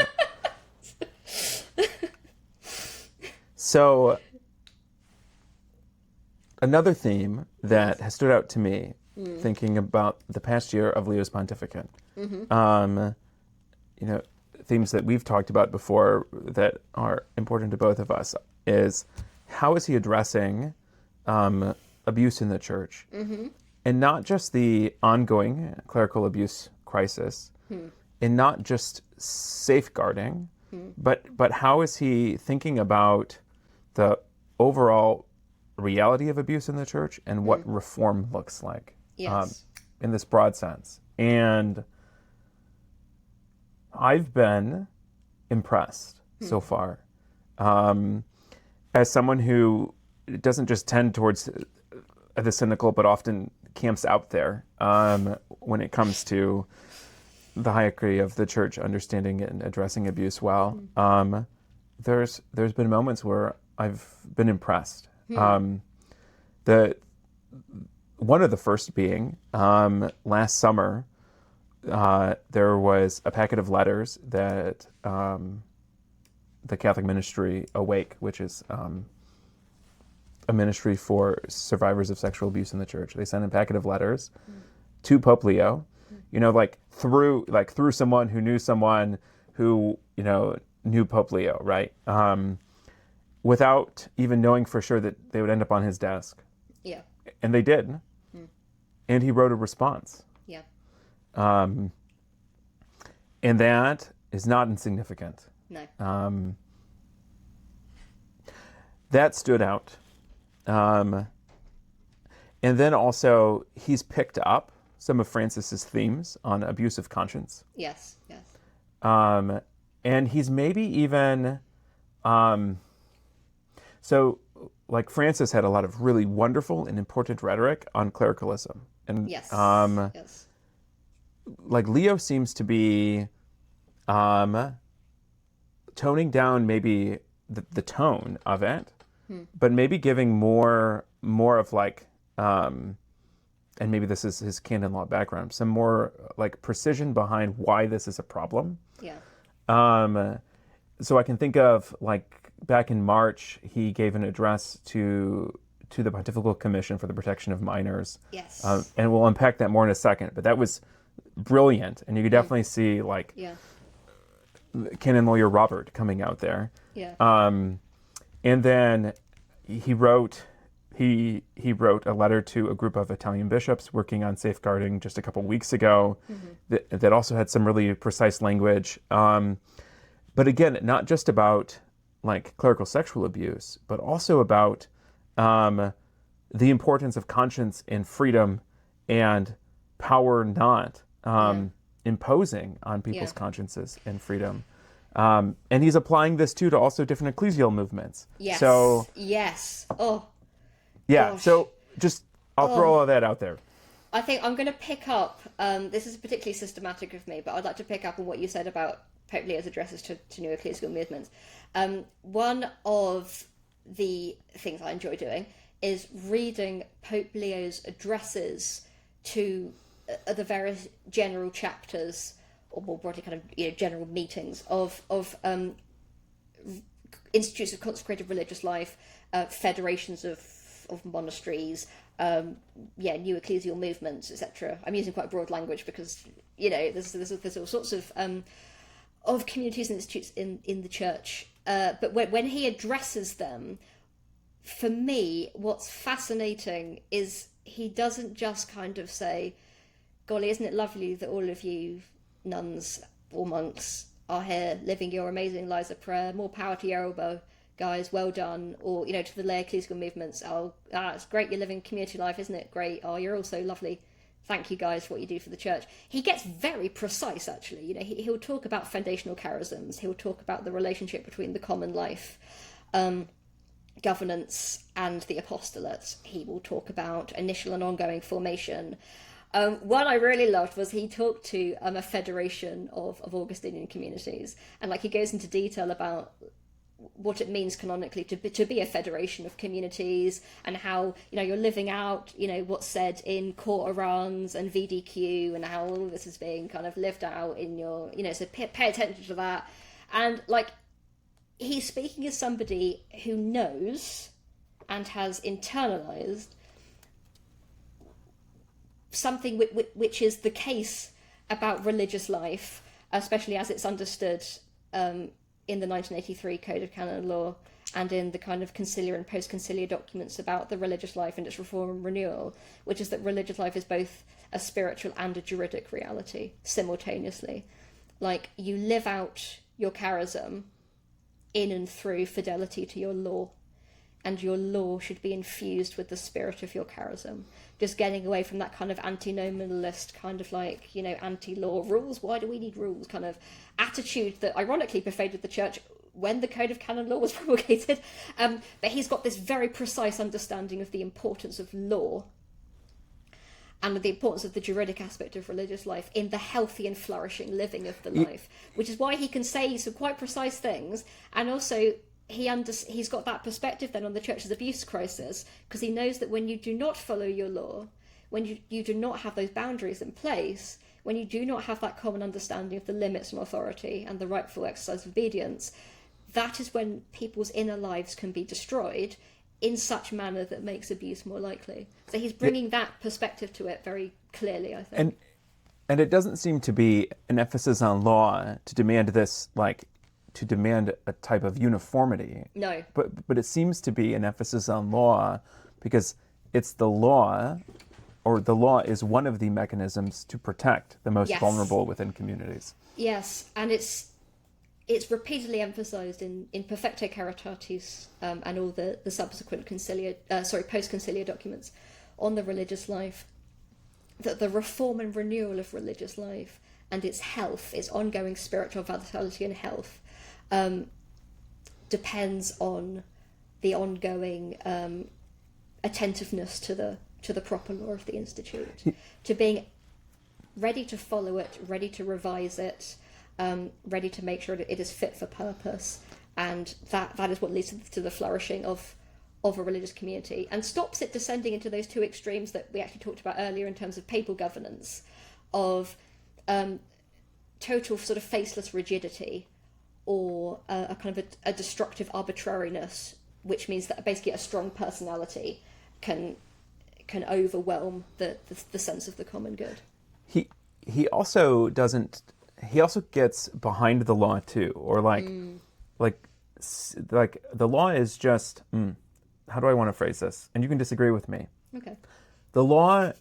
Speaker 1: so another theme that has stood out to me, thinking about the past year of Leo's pontificate, themes that we've talked about before that are important to both of us, is how is he addressing abuse in the church? And not just the ongoing clerical abuse crisis, and not just safeguarding, but how is he thinking about the overall reality of abuse in the church and what reform looks like in this broad sense. And I've been impressed so far. As someone who doesn't just tend towards the cynical, but often camps out there when it comes to the hierarchy of the church understanding and addressing abuse well. There's been moments where I've been impressed. The one of the first being last summer, there was a packet of letters that the Catholic ministry Awake, which is a ministry for survivors of sexual abuse in the church. They sent a packet of letters to Pope Leo, through someone who knew someone who, knew Pope Leo, right? Without even knowing for sure that they would end up on his desk. Yeah. And they did. And he wrote a response.
Speaker 2: Yeah.
Speaker 1: And that is not insignificant.
Speaker 2: No.
Speaker 1: That stood out. And then also, he's picked up some of Francis's themes on abuse of conscience.
Speaker 2: Yes, yes.
Speaker 1: And he's maybe even... So, like, Francis had a lot of really wonderful and important rhetoric on clericalism. And,
Speaker 2: yes. Yes.
Speaker 1: Like, Leo seems to be toning down maybe the tone of it, but maybe giving more of, like, and maybe this is his canon law background, some more, like, precision behind why this is a problem.
Speaker 2: Yeah.
Speaker 1: So I can think of, like, back in March, he gave an address to the Pontifical Commission for the Protection of Minors.
Speaker 2: Yes.
Speaker 1: And we'll unpack that more in a second, but that was brilliant. And you could definitely see, like, canon lawyer Robert coming out there.
Speaker 2: Yeah.
Speaker 1: And then he wrote a letter to a group of Italian bishops working on safeguarding just a couple weeks ago that also had some really precise language. But again, not just about, like, clerical sexual abuse, but also about the importance of conscience and freedom and power not imposing on people's consciences and freedom. And he's applying this too to also different ecclesial movements.
Speaker 2: Yes.
Speaker 1: So
Speaker 2: yes. Oh.
Speaker 1: Yeah.
Speaker 2: Gosh.
Speaker 1: So just I'll throw all that out there.
Speaker 2: I think I'm going to pick up. This is particularly systematic of me, but I'd like to pick up on what you said about Pope Leo's addresses to new ecclesial movements. One of the things I enjoy doing is reading Pope Leo's addresses to the various general chapters, or more broadly, kind of general meetings of institutes of consecrated religious life, federations of monasteries, new ecclesial movements, etc. I'm using quite broad language because there's all sorts of communities and institutes in the church. But when he addresses them, for me, what's fascinating is he doesn't just kind of say, "Golly, isn't it lovely that all of you nuns or monks are here living your amazing lives of prayer? More power to your elbow, guys, well done." Or, to the lay ecclesial movements, it's great you're living community life, isn't it? Great. Oh, you're all so lovely. Thank you, guys, for what you do for the church. He gets very precise, actually. He'll talk about foundational charisms. He'll talk about the relationship between the common life, governance, and the apostolate. He will talk about initial and ongoing formation. One I really loved was he talked to a federation of Augustinian communities, and he goes into detail about what it means canonically to be a federation of communities, and how, you know, you're living out, you know, what's said in court Orans and VDQ, and how all of this is being kind of lived out in your, you know, so pay attention to that. And like, he's speaking as somebody who knows and has internalized something which is the case about religious life, especially as it's understood in the 1983 Code of Canon Law and in the kind of conciliar and post-conciliar documents about the religious life and its reform and renewal, which is that religious life is both a spiritual and a juridic reality simultaneously. Like, you live out your charism in and through fidelity to your law, and your law should be infused with the spirit of your charism. Just getting away from that kind of antinomialist kind of like, you know, anti-law rules, why do we need rules kind of attitude that ironically pervaded the church when the Code of Canon Law was promulgated. But he's got this very precise understanding of the importance of law and the importance of the juridic aspect of religious life in the healthy and flourishing living of the life, which is why he can say some quite precise things. And also he's got that perspective then on the church's abuse crisis, because he knows that when you do not follow your law, when you do not have those boundaries in place, when you do not have that common understanding of the limits of authority and the rightful exercise of obedience, that is when people's inner lives can be destroyed in such manner that makes abuse more likely. So he's bringing that perspective to it very clearly, I think.
Speaker 1: And it doesn't seem to be an emphasis on law to demand this, like, to demand a type of uniformity.
Speaker 2: No.
Speaker 1: But it seems to be an emphasis on law because it's the law, or the law is one of the mechanisms to protect the most vulnerable within communities.
Speaker 2: Yes, and it's repeatedly emphasised in Perfecto Caritatis and all the subsequent post-conciliar documents on the religious life, that the reform and renewal of religious life and its health, its ongoing spiritual vitality and health, depends on the ongoing attentiveness to the proper law of the Institute, to being ready to follow it, ready to revise it, ready to make sure that it is fit for purpose, and that is what leads to the flourishing of a religious community, and stops it descending into those two extremes that we actually talked about earlier in terms of papal governance, of total sort of faceless rigidity, or a kind of a destructive arbitrariness, which means that basically a strong personality can overwhelm the sense of the common good.
Speaker 1: He also doesn't. He also gets behind the law too, or like the law is just. How do I want to phrase this? And you can disagree with me.
Speaker 2: Okay.
Speaker 1: The law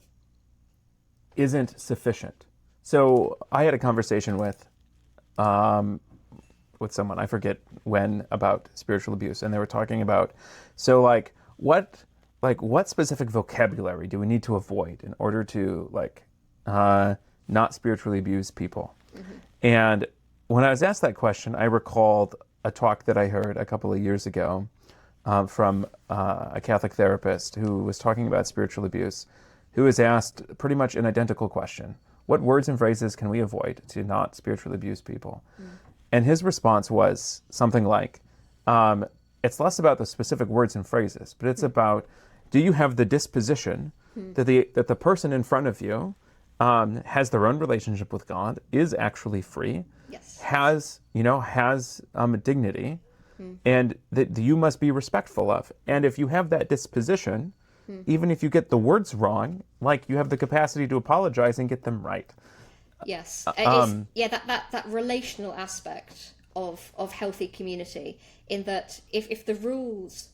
Speaker 1: isn't sufficient. So I had a conversation with someone, I forget when, about spiritual abuse, and they were talking about, so what specific vocabulary do we need to avoid in order to not spiritually abuse people? Mm-hmm. And when I was asked that question, I recalled a talk that I heard a couple of years ago from a Catholic therapist who was talking about spiritual abuse, who was asked pretty much an identical question. What words and phrases can we avoid to not spiritually abuse people? Mm. And his response was something like, it's less about the specific words and phrases, but it's about, do you have the disposition that the person in front of you has their own relationship with God, is actually free,
Speaker 2: yes, has
Speaker 1: dignity, and that you must be respectful of. And if you have that disposition, even if you get the words wrong, you have the capacity to apologize and get them right.
Speaker 2: Yes, that relational aspect of healthy community, in that if the rules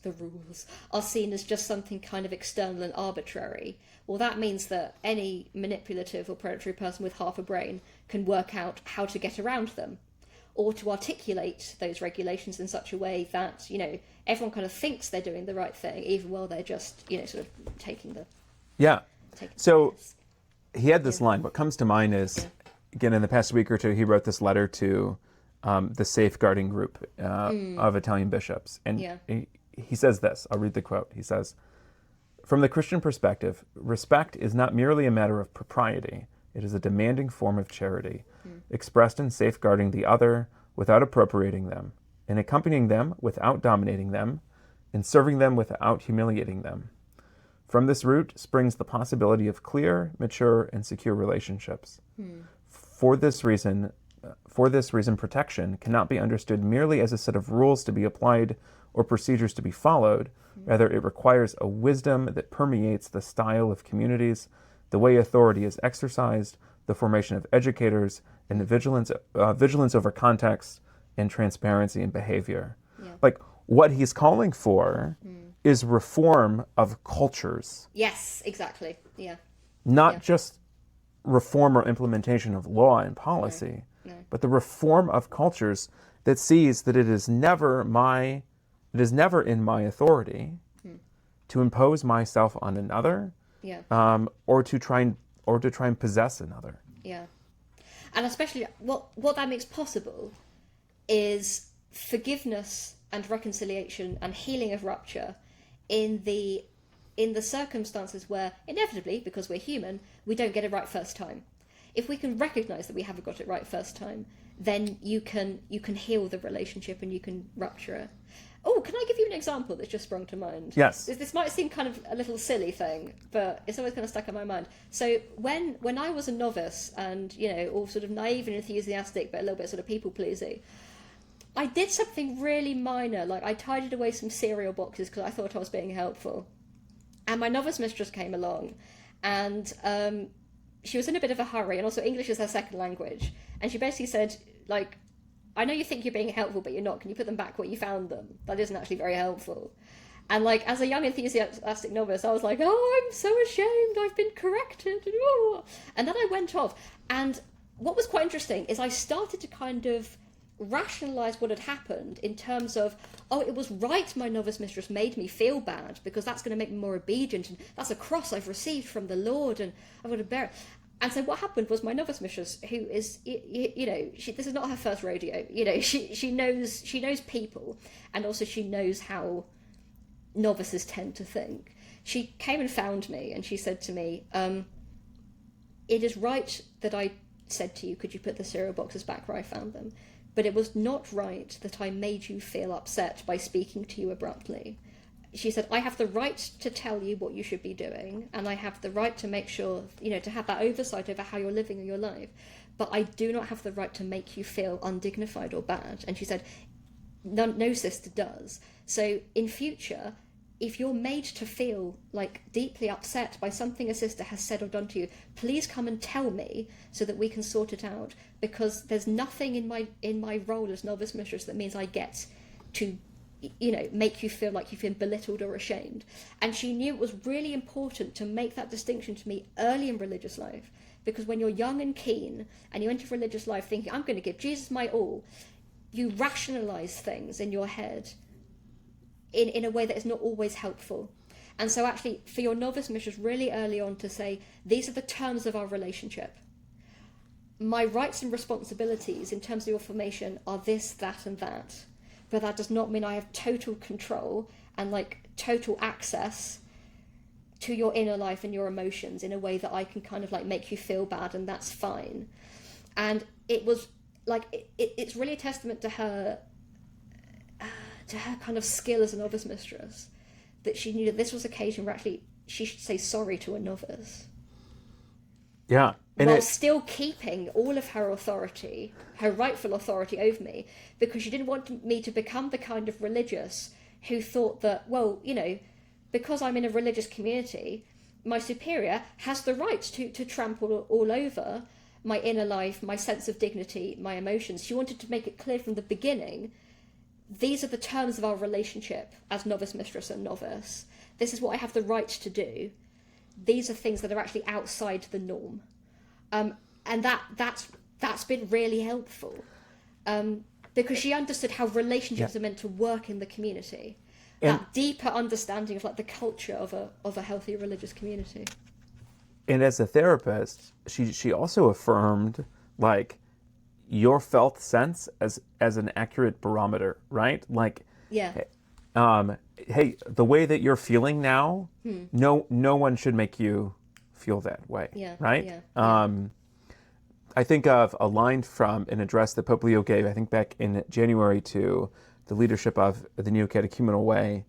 Speaker 2: are seen as just something kind of external and arbitrary, well, that means that any manipulative or predatory person with half a brain can work out how to get around them, or to articulate those regulations in such a way that, everyone kind of thinks they're doing the right thing, even while they're just, sort of taking the...
Speaker 1: Yeah. So he had this line. What comes to mind is, again, in the past week or two, he wrote this letter to the safeguarding group of Italian bishops. And he says this. I'll read the quote. He says, "From the Christian perspective, respect is not merely a matter of propriety. It is a demanding form of charity, expressed in safeguarding the other without appropriating them, in accompanying them without dominating them, in serving them without humiliating them. From this root springs the possibility of clear, mature, and secure relationships. For this reason, protection cannot be understood merely as a set of rules to be applied or procedures to be followed. Rather, it requires a wisdom that permeates the style of communities, the way authority is exercised, the formation of educators, and vigilance over context, and transparency in behavior.
Speaker 2: Yeah.
Speaker 1: Like, what he's calling for is reform of cultures.
Speaker 2: Yes, exactly. Yeah.
Speaker 1: Not just reform or implementation of law and policy, but the reform of cultures that sees that it is never in my authority to impose myself on another, or to try and possess another.
Speaker 2: Yeah. And especially what that makes possible is forgiveness and reconciliation and healing of rupture in the circumstances where inevitably, because we're human, we don't get it right first time. If we can recognize that we haven't got it right first time, then you can heal the relationship and you can rupture it. Oh, can I give you an example that's just sprung to mind?
Speaker 1: Yes.
Speaker 2: This might seem kind of a little silly thing, but it's always kind of stuck in my mind. So when I was a novice and, all sort of naive and enthusiastic, but a little bit sort of people-pleasing, I did something really minor, like I tidied away some cereal boxes because I thought I was being helpful. And my novice mistress came along, and she was in a bit of a hurry, and also English is her second language. And she basically said, like, I know you think you're being helpful, but you're not. Can you put them back where you found them? That isn't actually very helpful. And, like, as a young enthusiastic novice, I was like, oh, I'm so ashamed, I've been corrected. And then I went off. And what was quite interesting is I started to kind of rationalise what had happened in terms of, oh, it was right my novice mistress made me feel bad because that's going to make me more obedient, and that's a cross I've received from the Lord and I've got to bear it. And so what happened was my novice mistress, who is, this is not her first rodeo, she knows people, and also she knows how novices tend to think. She came and found me and she said to me, it is right that I said to you, could you put the cereal boxes back where I found them? But it was not right that I made you feel upset by speaking to you abruptly. She said, I have the right to tell you what you should be doing, and I have the right to make sure, to have that oversight over how you're living your life, but I do not have the right to make you feel undignified or bad. And she said, no sister does. So in future, if you're made to feel like deeply upset by something a sister has said or done to you, please come and tell me so that we can sort it out, because there's nothing in my role as novice mistress that means I get to make you feel like you've been belittled or ashamed. And she knew it was really important to make that distinction to me early in religious life, because when you're young and keen and you enter religious life thinking, I'm going to give Jesus my all, you rationalise things in your head in a way that is not always helpful. And so actually, for your novice mistress really early on to say, these are the terms of our relationship. My rights and responsibilities in terms of your formation are this, that, and that. But that does not mean I have total control and total access to your inner life and your emotions in a way that I can kind of make you feel bad, and that's fine. And it was it's really a testament to her kind of skill as a novice mistress, that she knew that this was an occasion where actually she should say sorry to a novice.
Speaker 1: Yeah.
Speaker 2: While still keeping all of her authority, her rightful authority over me, because she didn't want me to become the kind of religious who thought that, well, because I'm in a religious community, my superior has the right to trample all over my inner life, my sense of dignity, my emotions. She wanted to make it clear from the beginning, these are the terms of our relationship as novice mistress and novice. This is what I have the right to do. These are things that are actually outside the norm. And that's been really helpful, because she understood how relationships are meant to work in the community. And that deeper understanding of the culture of a healthy religious community.
Speaker 1: And as a therapist, she also affirmed your felt sense as an accurate barometer, right? Hey, the way that you're feeling now, no one should make you feel that way, right? I think of a line from an address that Pope Leo gave, I think back in January to the leadership of the Neo-Catechumenal Way.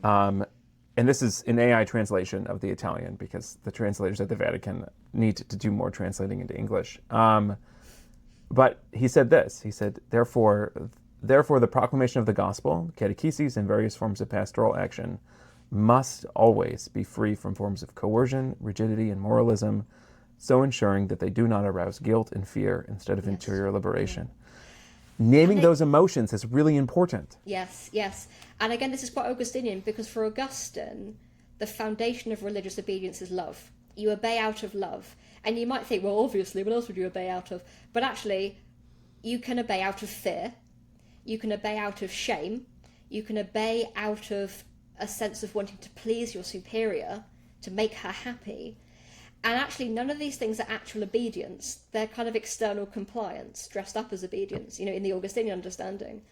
Speaker 1: And this is an AI translation of the Italian, because the translators at the Vatican need to do more translating into English. But he said this. He said, therefore, the proclamation of the gospel, catechesis, and various forms of pastoral action must always be free from forms of coercion, rigidity, and moralism, so ensuring that they do not arouse guilt and fear instead of interior liberation. Naming those emotions is really important.
Speaker 2: Yes, yes. And again, this is quite Augustinian, because for Augustine, the foundation of religious obedience is love. You obey out of love. And you might think, well, obviously, what else would you obey out of? But actually, you can obey out of fear. You can obey out of shame. You can obey out of a sense of wanting to please your superior, to make her happy. And actually, none of these things are actual obedience. They're kind of external compliance, dressed up as obedience, in the Augustinian understanding.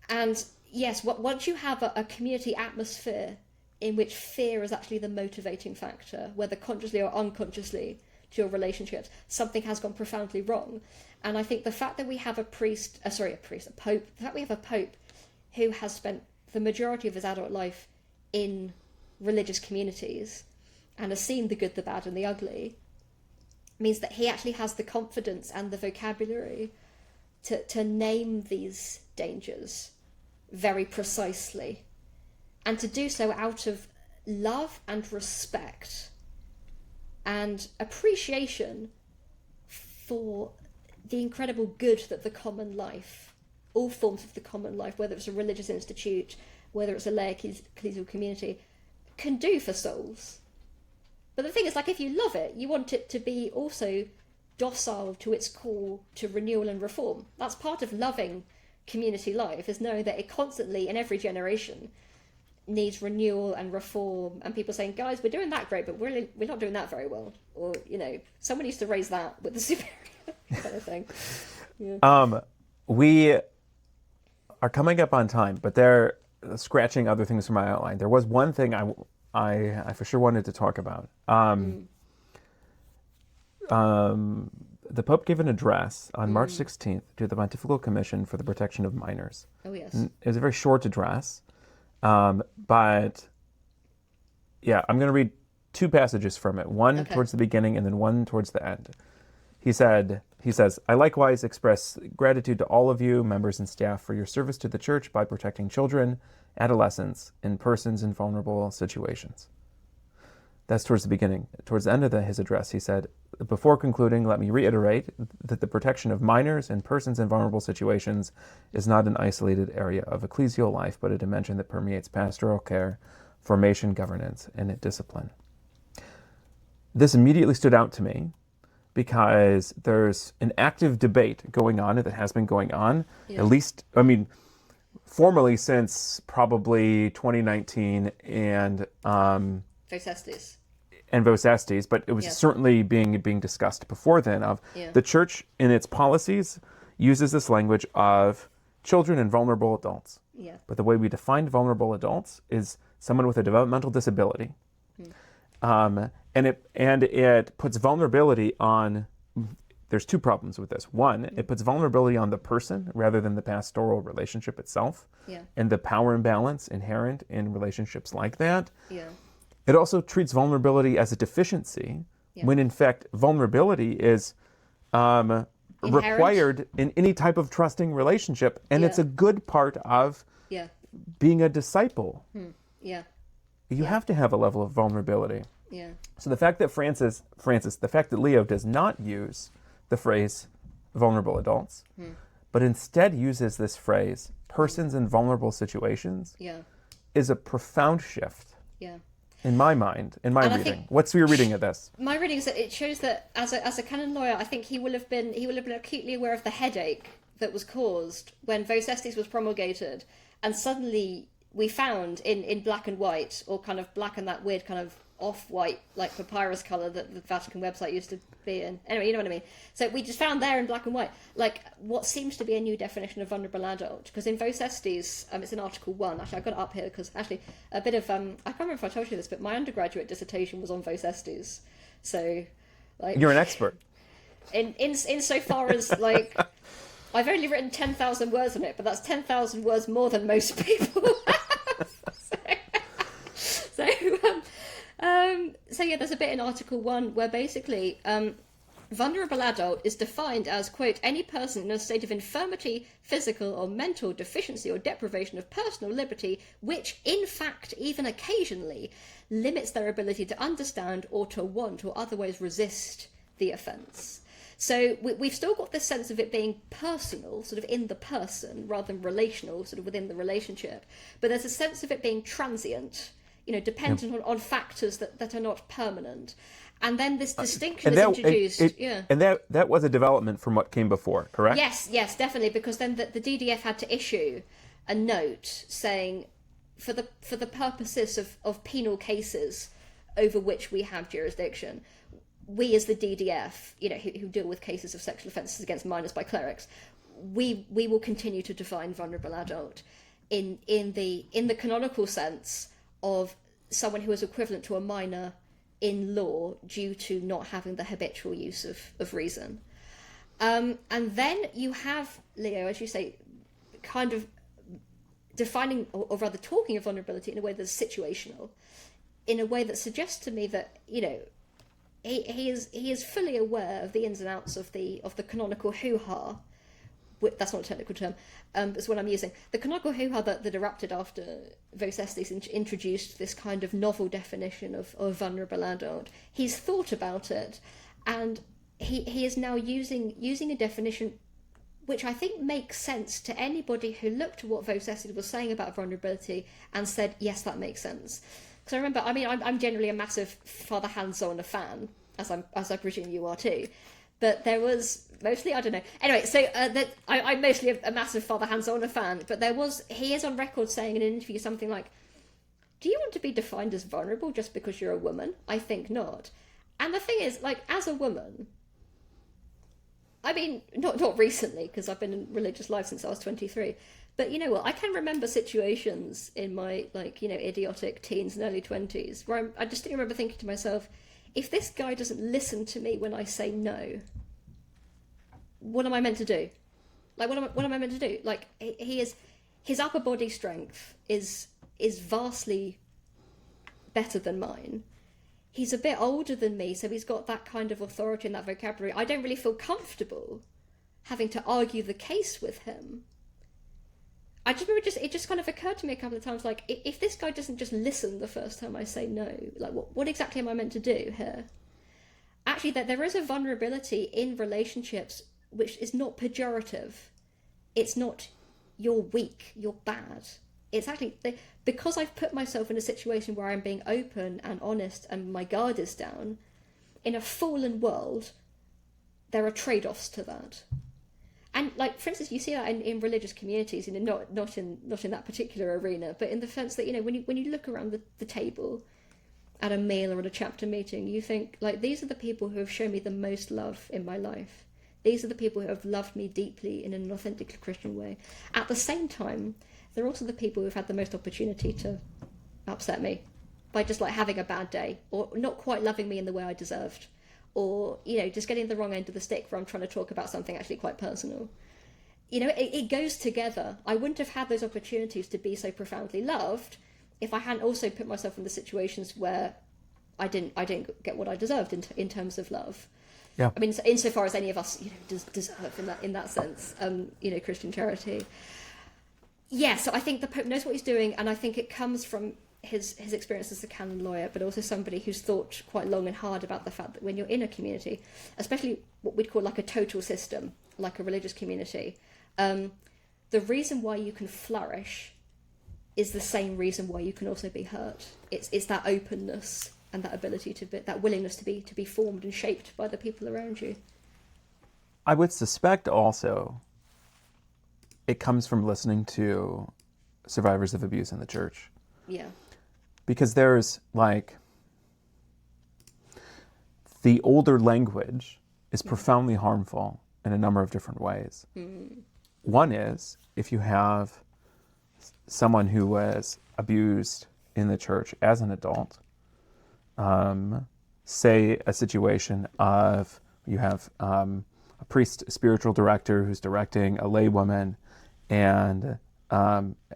Speaker 2: And yes, once you have a community atmosphere in which fear is actually the motivating factor, whether consciously or unconsciously, to your relationships, something has gone profoundly wrong. And I think the fact that we have a pope, the fact we have a pope who has spent the majority of his adult life in religious communities and has seen the good, the bad, and the ugly, means that he actually has the confidence and the vocabulary to name these dangers very precisely, and to do so out of love and respect and appreciation for the incredible good that the common life, all forms of the common life, whether it's a religious institute, whether it's a lay ecclesial community, can do for souls. But the thing is, if you love it, you want it to be also docile to its call to renewal and reform. That's part of loving community life, is knowing that it constantly, in every generation, needs renewal and reform, and people saying, guys, we're doing that great, but we're not doing that very well. Or, someone used to raise that with the superior kind of thing. Yeah.
Speaker 1: We are coming up on time, but they're scratching other things from my outline. There was one thing I for sure wanted to talk about. The Pope gave an address on March 16th to the Pontifical Commission for the Protection of Minors.
Speaker 2: Oh, yes.
Speaker 1: It was a very short address, but yeah, I'm going to read two passages from it, one towards the beginning and then one towards the end. He says, I likewise express gratitude to all of you, members and staff, for your service to the Church by protecting children, adolescents, and persons in vulnerable situations. That's towards the beginning. Towards the end of his address, he said, before concluding, let me reiterate that the protection of minors and persons in vulnerable situations is not an isolated area of ecclesial life, but a dimension that permeates pastoral care, formation, governance, and discipline. This immediately stood out to me because there's an active debate going on that has been going on, at least, formally since probably 2019 and Vocestes, but it was certainly being discussed before then of the Church in its policies uses this language of children and vulnerable adults. Yeah. But the way we define vulnerable adults is someone with a developmental disability. And it puts vulnerability on, there's two problems with this. One, it puts vulnerability on the person rather than the pastoral relationship itself, and the power imbalance inherent in relationships like that. Yeah. It also treats vulnerability as a deficiency, when in fact vulnerability is required in any type of trusting relationship, and it's a good part of being a disciple. You have to have a level of vulnerability. Yeah. So the fact that the fact that Leo does not use the phrase vulnerable adults, but instead uses this phrase persons in vulnerable situations, is a profound shift. Yeah. In my mind, in my reading. What's your reading of this?
Speaker 2: My reading is that it shows that as a canon lawyer, I think he will have been acutely aware of the headache that was caused when Vocestes was promulgated, and suddenly we found in black and white, or kind of black and that weird kind of off-white, like papyrus colour that the Vatican website used to be in. Anyway, you know what I mean. So we just found there in black and white, like, what seems to be a new definition of vulnerable adult. Because in Vocestes, it's in Article 1. Actually, I got it up here because actually a bit of, I can't remember if I told you this, but my undergraduate dissertation was on Vocestes. So, like...
Speaker 1: You're an expert.
Speaker 2: In so far as, like... I've only written 10,000 words on it, but that's 10,000 words more than most people have. So yeah, there's a bit in Article 1 where basically vulnerable adult is defined as, quote, any person in a state of infirmity, physical or mental deficiency or deprivation of personal liberty, which in fact, even occasionally, limits their ability to understand or to want or otherwise resist the offence. So we've still got this sense of it being personal, sort of in the person, rather than relational, sort of within the relationship. But there's a sense of it being transient, dependent on factors that are not permanent. And then this distinction is introduced.
Speaker 1: And that was a development from what came before, correct?
Speaker 2: Yes, definitely, because then the DDF had to issue a note saying, for the purposes of penal cases over which we have jurisdiction, we as the DDF, who deal with cases of sexual offences against minors by clerics, we will continue to define vulnerable adult in the canonical sense of someone who is equivalent to a minor in law due to not having the habitual use of reason. And then you have, Leo, as you say, kind of defining, or rather talking of vulnerability in a way that's situational, in a way that suggests to me that, he is fully aware of the ins and outs of the canonical hoo-ha. That's not a technical term, it's what I'm using. The canonical hoo-ha that erupted after Vos Estis introduced this kind of novel definition of vulnerable adult. He's thought about it, and he is now using a definition which I think makes sense to anybody who looked at what Vos Estis was saying about vulnerability and said, yes, that makes sense. Because I remember, I'm generally a massive Father Hans-Zollner fan, as I presume you are too. But there was mostly, I don't know. Anyway, so I'm mostly a massive Father Hans-Zollner fan. But he is on record saying in an interview something like, "Do you want to be defined as vulnerable just because you're a woman? I think not." And the thing is, as a woman, not recently, because I've been in religious life since I was 23. But you know what? I can remember situations in my idiotic teens and early 20s where I just remember thinking to myself, if this guy doesn't listen to me when I say no, what am I meant to do? What am I meant to do? His upper body strength is vastly better than mine. He's a bit older than me, so he's got that kind of authority and that vocabulary. I don't really feel comfortable having to argue the case with him. I just remember it just kind of occurred to me a couple of times, if this guy doesn't just listen the first time I say no, what exactly am I meant to do here? Actually, there is a vulnerability in relationships which is not pejorative. It's not, you're weak, you're bad. It's actually, because I've put myself in a situation where I'm being open and honest and my guard is down, in a fallen world, there are trade-offs to that. And for instance, you see that in religious communities, not in that particular arena, but in the sense that when you look around the table at a meal or at a chapter meeting, you think these are the people who have shown me the most love in my life. These are the people who have loved me deeply in an authentically Christian way. At the same time, they're also the people who've had the most opportunity to upset me by just having a bad day or not quite loving me in the way I deserved. Or, just getting the wrong end of the stick where I'm trying to talk about something actually quite personal. It goes together. I wouldn't have had those opportunities to be so profoundly loved if I hadn't also put myself in the situations where I didn't get what I deserved in terms of love.
Speaker 1: Yeah.
Speaker 2: Insofar as any of us, deserve in that sense, Christian charity. Yeah, so I think the Pope knows what he's doing, and I think it comes from his experience as a canon lawyer, but also somebody who's thought quite long and hard about the fact that when you're in a community, especially what we'd call a total system, like a religious community, the reason why you can flourish is the same reason why you can also be hurt. It's that openness and that ability that willingness to be formed and shaped by the people around you.
Speaker 1: I would suspect also it comes from listening to survivors of abuse in the church.
Speaker 2: Yeah.
Speaker 1: Because there's the older language is profoundly harmful in a number of different ways. Mm. One is if you have someone who was abused in the church as an adult, say a situation of you have a priest spiritual director who's directing a laywoman and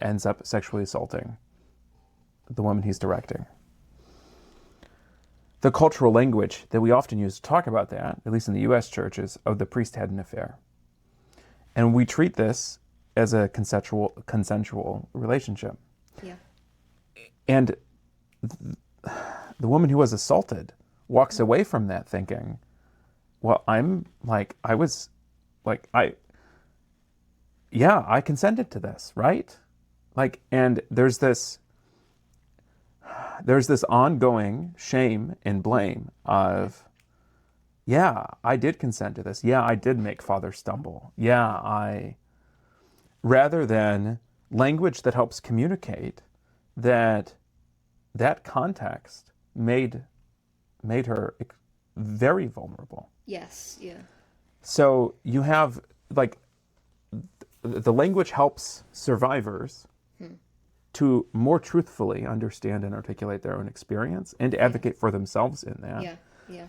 Speaker 1: ends up sexually assaulting the woman he's directing. The cultural language that we often use to talk about that, at least in the U.S. church, is, oh, the priest had an affair. And we treat this as a consensual relationship.
Speaker 2: Yeah.
Speaker 1: And the woman who was assaulted walks away from that thinking, well, I consented to this, right? And there's this ongoing shame and blame of, yeah, I did consent to this. Yeah, I did make Father stumble. Rather than language that helps communicate that context made her very vulnerable.
Speaker 2: Yes, yeah.
Speaker 1: So you have, the language helps survivors to more truthfully understand and articulate their own experience and to advocate for themselves in that.
Speaker 2: Yeah, yeah.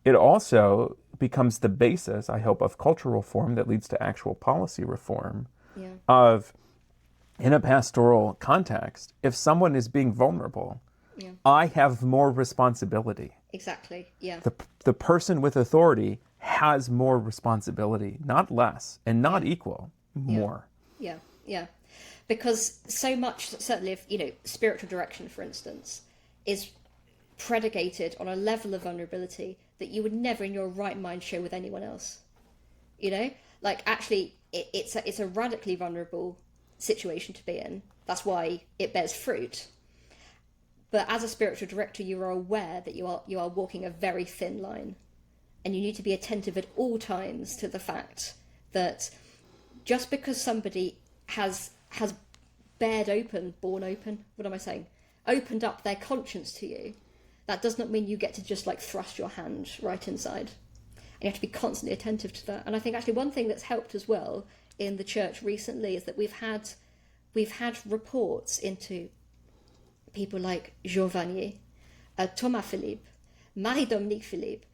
Speaker 1: It also becomes the basis, I hope, of cultural reform that leads to actual policy reform.
Speaker 2: Yeah.
Speaker 1: Of, in a pastoral context, if someone is being vulnerable, I have more responsibility.
Speaker 2: Exactly, yeah.
Speaker 1: The person with authority has more responsibility, not less, and not equal, more.
Speaker 2: Yeah, yeah. Because so much, certainly of, spiritual direction, for instance, is predicated on a level of vulnerability that you would never in your right mind share with anyone else. Actually, it's a radically vulnerable situation to be in. That's why it bears fruit. But as a spiritual director, you are aware that you are walking a very thin line, and you need to be attentive at all times to the fact that just because somebody has opened up their conscience to you, that does not mean you get to just thrust your hand right inside. And you have to be constantly attentive to that. And I think actually one thing that's helped as well in the church recently is that we've had reports into people like Jean Vanier, Thomas Philippe, Marie-Dominique Philippe,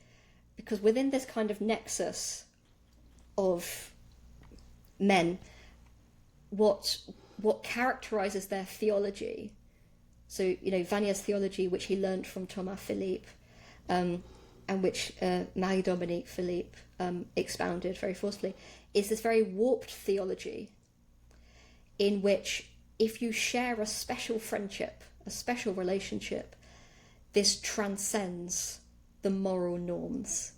Speaker 2: because within this kind of nexus of men, what characterizes their theology, so Vanier's theology, which he learned from Thomas Philippe, and which Marie-Dominique Philippe expounded very forcefully, is this very warped theology in which if you share a special friendship, a special relationship, this transcends the moral norms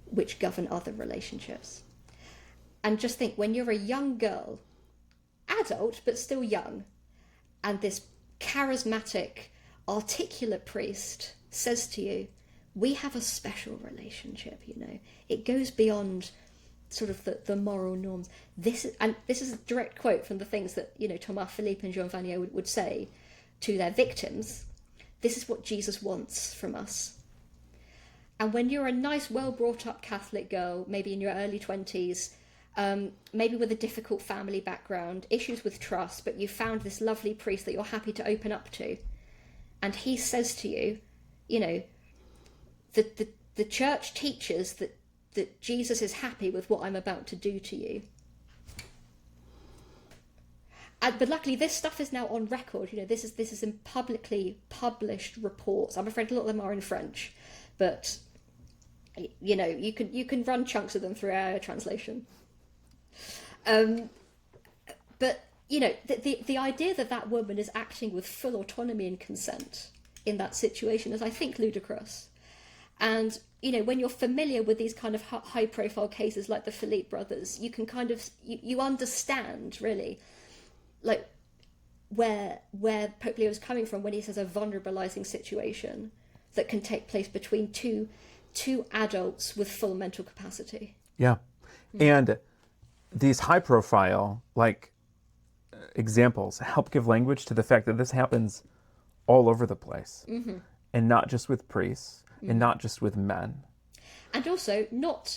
Speaker 2: which govern other relationships. And just think, when you're a young girl, adult but still young, and this charismatic, articulate priest says to you, we have a special relationship, it goes beyond sort of the moral norms. This is a direct quote from the things that Thomas Philippe and Jean Vanier would say to their victims. This is what Jesus wants from us. And when you're a nice, well brought up Catholic girl, maybe in your early 20s, maybe with a difficult family background, issues with trust, but you found this lovely priest that you're happy to open up to, and he says to you, the church teaches that Jesus is happy with what I'm about to do to you. But luckily, this stuff is now on record. This is in publicly published reports. I'm afraid a lot of them are in French, but you can run chunks of them through our translation. But the idea that woman is acting with full autonomy and consent in that situation is, I think, ludicrous. And when you're familiar with these kind of high-profile cases like the Philippe brothers, you can kind of you understand really, where Pope Leo is coming from when he says a vulnerabilizing situation that can take place between two adults with full mental capacity.
Speaker 1: Yeah, and these high-profile examples help give language to the fact that this happens all over the place, and not just with priests, and not just with men.
Speaker 2: And also,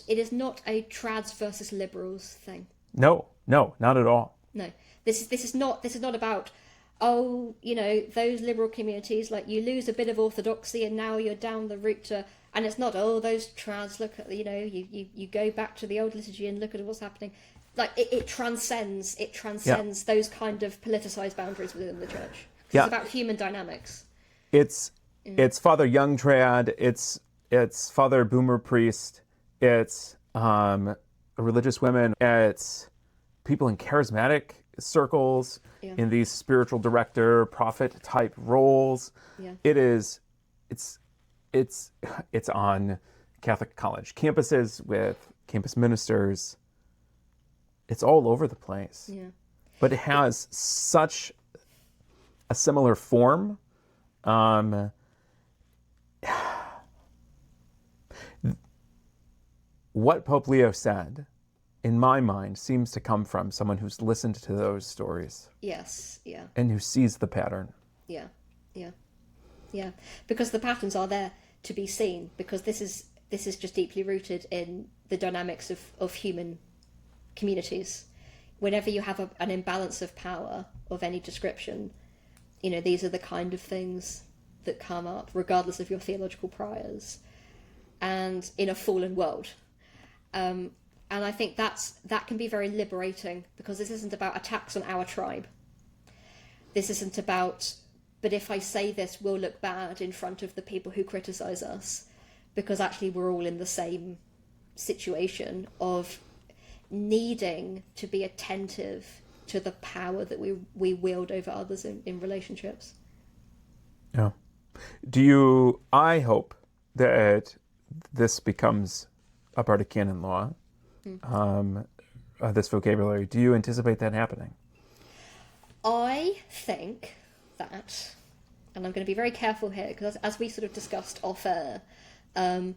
Speaker 2: it is not a trads versus liberals thing.
Speaker 1: No, not at all.
Speaker 2: No, this is not about, those liberal communities, you lose a bit of orthodoxy and now you're down the route to And it's not, oh, those trads, look at, you go back to the old liturgy and look at what's happening. Like, it transcends those kind of politicized boundaries within the church. It's about human dynamics.
Speaker 1: It's Father Young trad, it's Father Boomer priest, it's religious women, it's people in charismatic circles, in these spiritual director, prophet type roles.
Speaker 2: Yeah.
Speaker 1: It's on Catholic college campuses with campus ministers. It's all over the place.
Speaker 2: Yeah.
Speaker 1: But it has such a similar form. What Pope Leo said, in my mind, seems to come from someone who's listened to those stories.
Speaker 2: Yes, yeah.
Speaker 1: And who sees the pattern.
Speaker 2: Yeah, yeah, yeah. Because the patterns are there to be seen, because this is just deeply rooted in the dynamics of human communities. Whenever you have an imbalance of power of any description, these are the kind of things that come up, regardless of your theological priors, and in a fallen world. And I think that can be very liberating, because this isn't about attacks on our tribe. This isn't about, but if I say this, we'll look bad in front of the people who criticize us, because actually we're all in the same situation of needing to be attentive to the power that we wield over others in relationships.
Speaker 1: Yeah. I hope that this becomes a part of canon law, this vocabulary. Do you anticipate that happening?
Speaker 2: I think that, and I'm going to be very careful here, because as we sort of discussed off air, I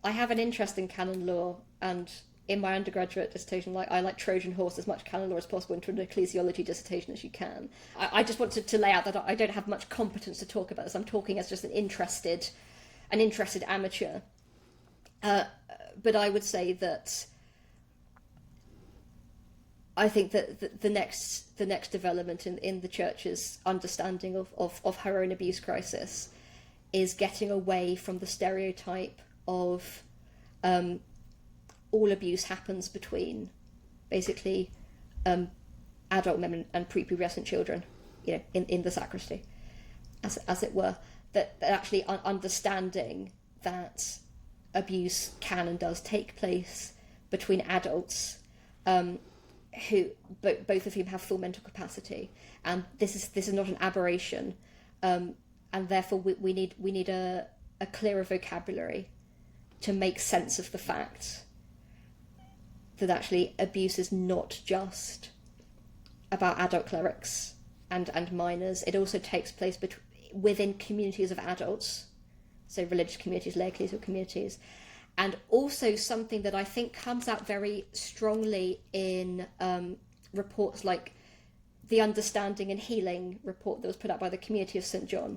Speaker 2: have an interest in canon law, and in my undergraduate dissertation, I Trojan horse as much canon law as possible into an ecclesiology dissertation as you can. I just wanted to lay out that I don't have much competence to talk about this. I'm talking as just an interested amateur. But I would say that I think that the next development in the church's understanding of her own abuse crisis is getting away from the stereotype of all abuse happens between basically adult men and prepubescent children, in the sacristy, as it were. That actually understanding that abuse can and does take place between adults who both of whom have full mental capacity, and this is not an aberration, and therefore we need a clearer vocabulary to make sense of the fact that actually abuse is not just about adult clerics and minors. It also takes place within communities of adults, so religious communities, lay ecclesial communities, and also something that I think comes out very strongly in reports like the Understanding and Healing report that was put out by the Community of St. John.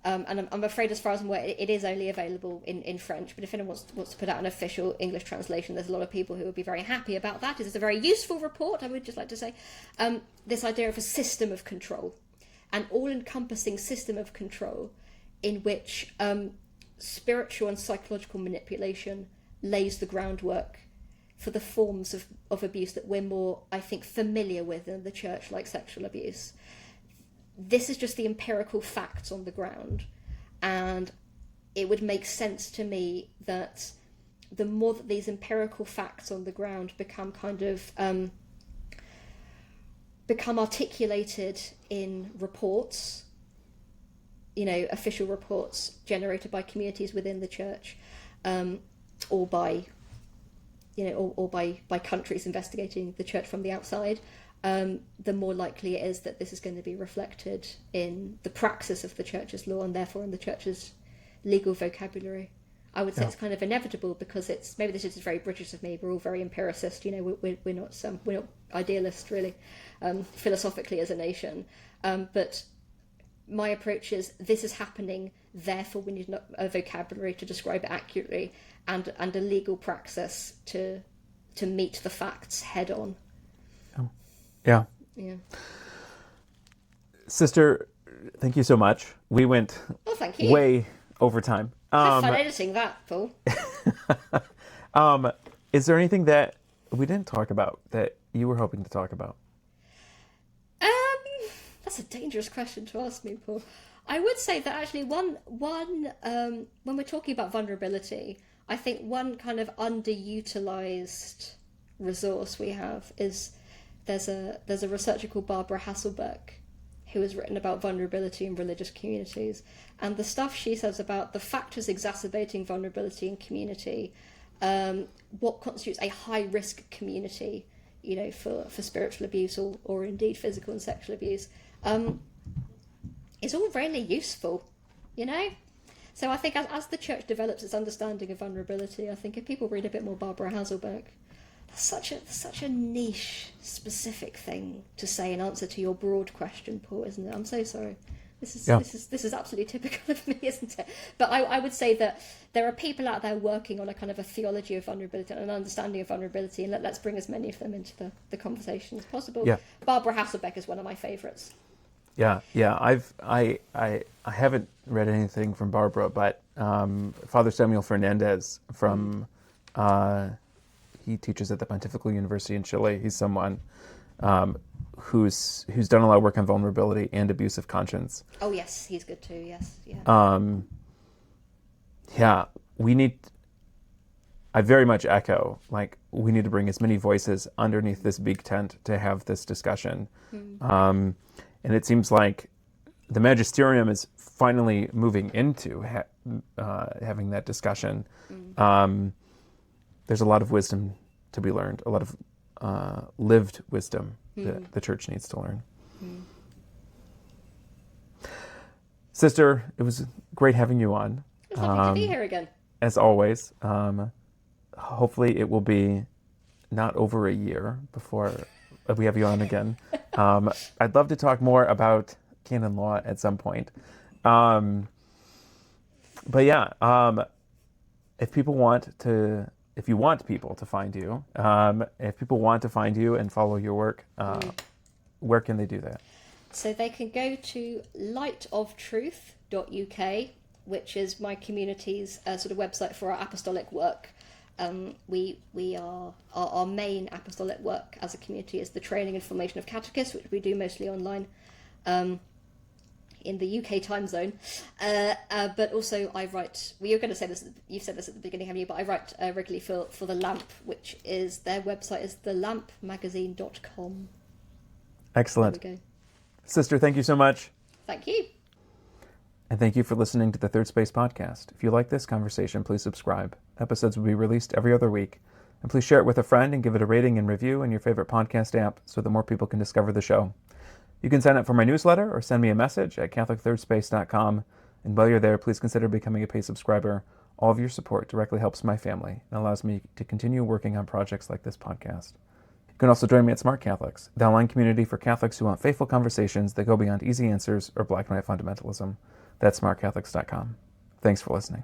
Speaker 2: And I'm afraid, as far as I'm aware, it is only available in French, but if anyone wants to put out an official English translation, there's a lot of people who would be very happy about that. It's a very useful report, I would just like to say. This idea of a system of control, an all-encompassing system of control in which spiritual and psychological manipulation lays the groundwork for the forms of abuse that we're more, I think, familiar with in the church, like sexual abuse. This is just the empirical facts on the ground, and it would make sense to me that the more that these empirical facts on the ground become kind of become articulated in reports, official reports generated by communities within the church, or by countries investigating the church from the outside, the more likely it is that this is going to be reflected in the praxis of the church's law, and therefore in the church's legal vocabulary. I would say it's kind of inevitable, because maybe this is very British of me. We're all very empiricist, we're not idealist really, philosophically as a nation. But my approach is, this is happening, therefore we need a vocabulary to describe it accurately, and a legal praxis to meet the facts head on.
Speaker 1: Yeah.
Speaker 2: Yeah.
Speaker 1: Sister, thank you so much. We went
Speaker 2: thank you.
Speaker 1: way over time.
Speaker 2: Have fun editing that, Paul.
Speaker 1: Is there anything that we didn't talk about that you were hoping to talk about?
Speaker 2: That's a dangerous question to ask me, Paul. I would say that actually when we're talking about vulnerability, I think one kind of underutilized resource we have is there's a researcher called Barbara Hasselbeck who has written about vulnerability in religious communities, and the stuff she says about the factors exacerbating vulnerability in community, what constitutes a high risk community, for spiritual abuse or indeed physical and sexual abuse, is all really useful, So I think as the church develops its understanding of vulnerability, I think if people read a bit more Barbara Hasselbeck, that's such a niche, specific thing to say in answer to your broad question, Paul, isn't it? I'm so sorry. This is absolutely typical of me, isn't it? But I would say that there are people out there working on a kind of a theology of vulnerability and an understanding of vulnerability, and let's bring as many of them into the conversation as possible.
Speaker 1: Yeah.
Speaker 2: Barbara Hasselbeck is one of my favourites.
Speaker 1: Yeah. I haven't read anything from Barbara, but Father Samuel Fernandez from he teaches at the Pontifical University in Chile. He's someone who's done a lot of work on vulnerability and abuse of conscience.
Speaker 2: Oh yes, he's good too. Yes, yeah. I very much echo, we need to bring as many voices underneath this big tent to have this discussion. And it seems like the magisterium is finally moving into having that discussion. There's a lot of wisdom to be learned, a lot of lived wisdom that the church needs to learn. Sister, it was great having you on. It's lovely to be here again.
Speaker 1: As always. Hopefully it will be not over a year before we have you on again. I'd love to talk more about canon law at some point. But yeah, if you want people to find you, if people want to find you and follow your work, where can they do that?
Speaker 2: So they can go to lightoftruth.uk, which is my community's sort of website for our apostolic work. We are our main apostolic work as a community is the training and formation of catechists, which we do mostly online in the UK time zone. But also I write. Well, you're going to say this. You've said this at the beginning, haven't you? But I write regularly for the Lamp, which is their website is thelampmagazine.com.
Speaker 1: Excellent.
Speaker 2: There we go.
Speaker 1: Sister, thank you so much.
Speaker 2: Thank you.
Speaker 1: And thank you for listening to the Third Space podcast. If you like this conversation, please subscribe. Episodes will be released every other week. And please share it with a friend and give it a rating and review in your favorite podcast app so that more people can discover the show. You can sign up for my newsletter or send me a message at catholicthirdspace.com. And while you're there, please consider becoming a paid subscriber. All of your support directly helps my family and allows me to continue working on projects like this podcast. You can also join me at Smart Catholics, the online community for Catholics who want faithful conversations that go beyond easy answers or black and white fundamentalism. That's smartcatholics.com. Thanks for listening.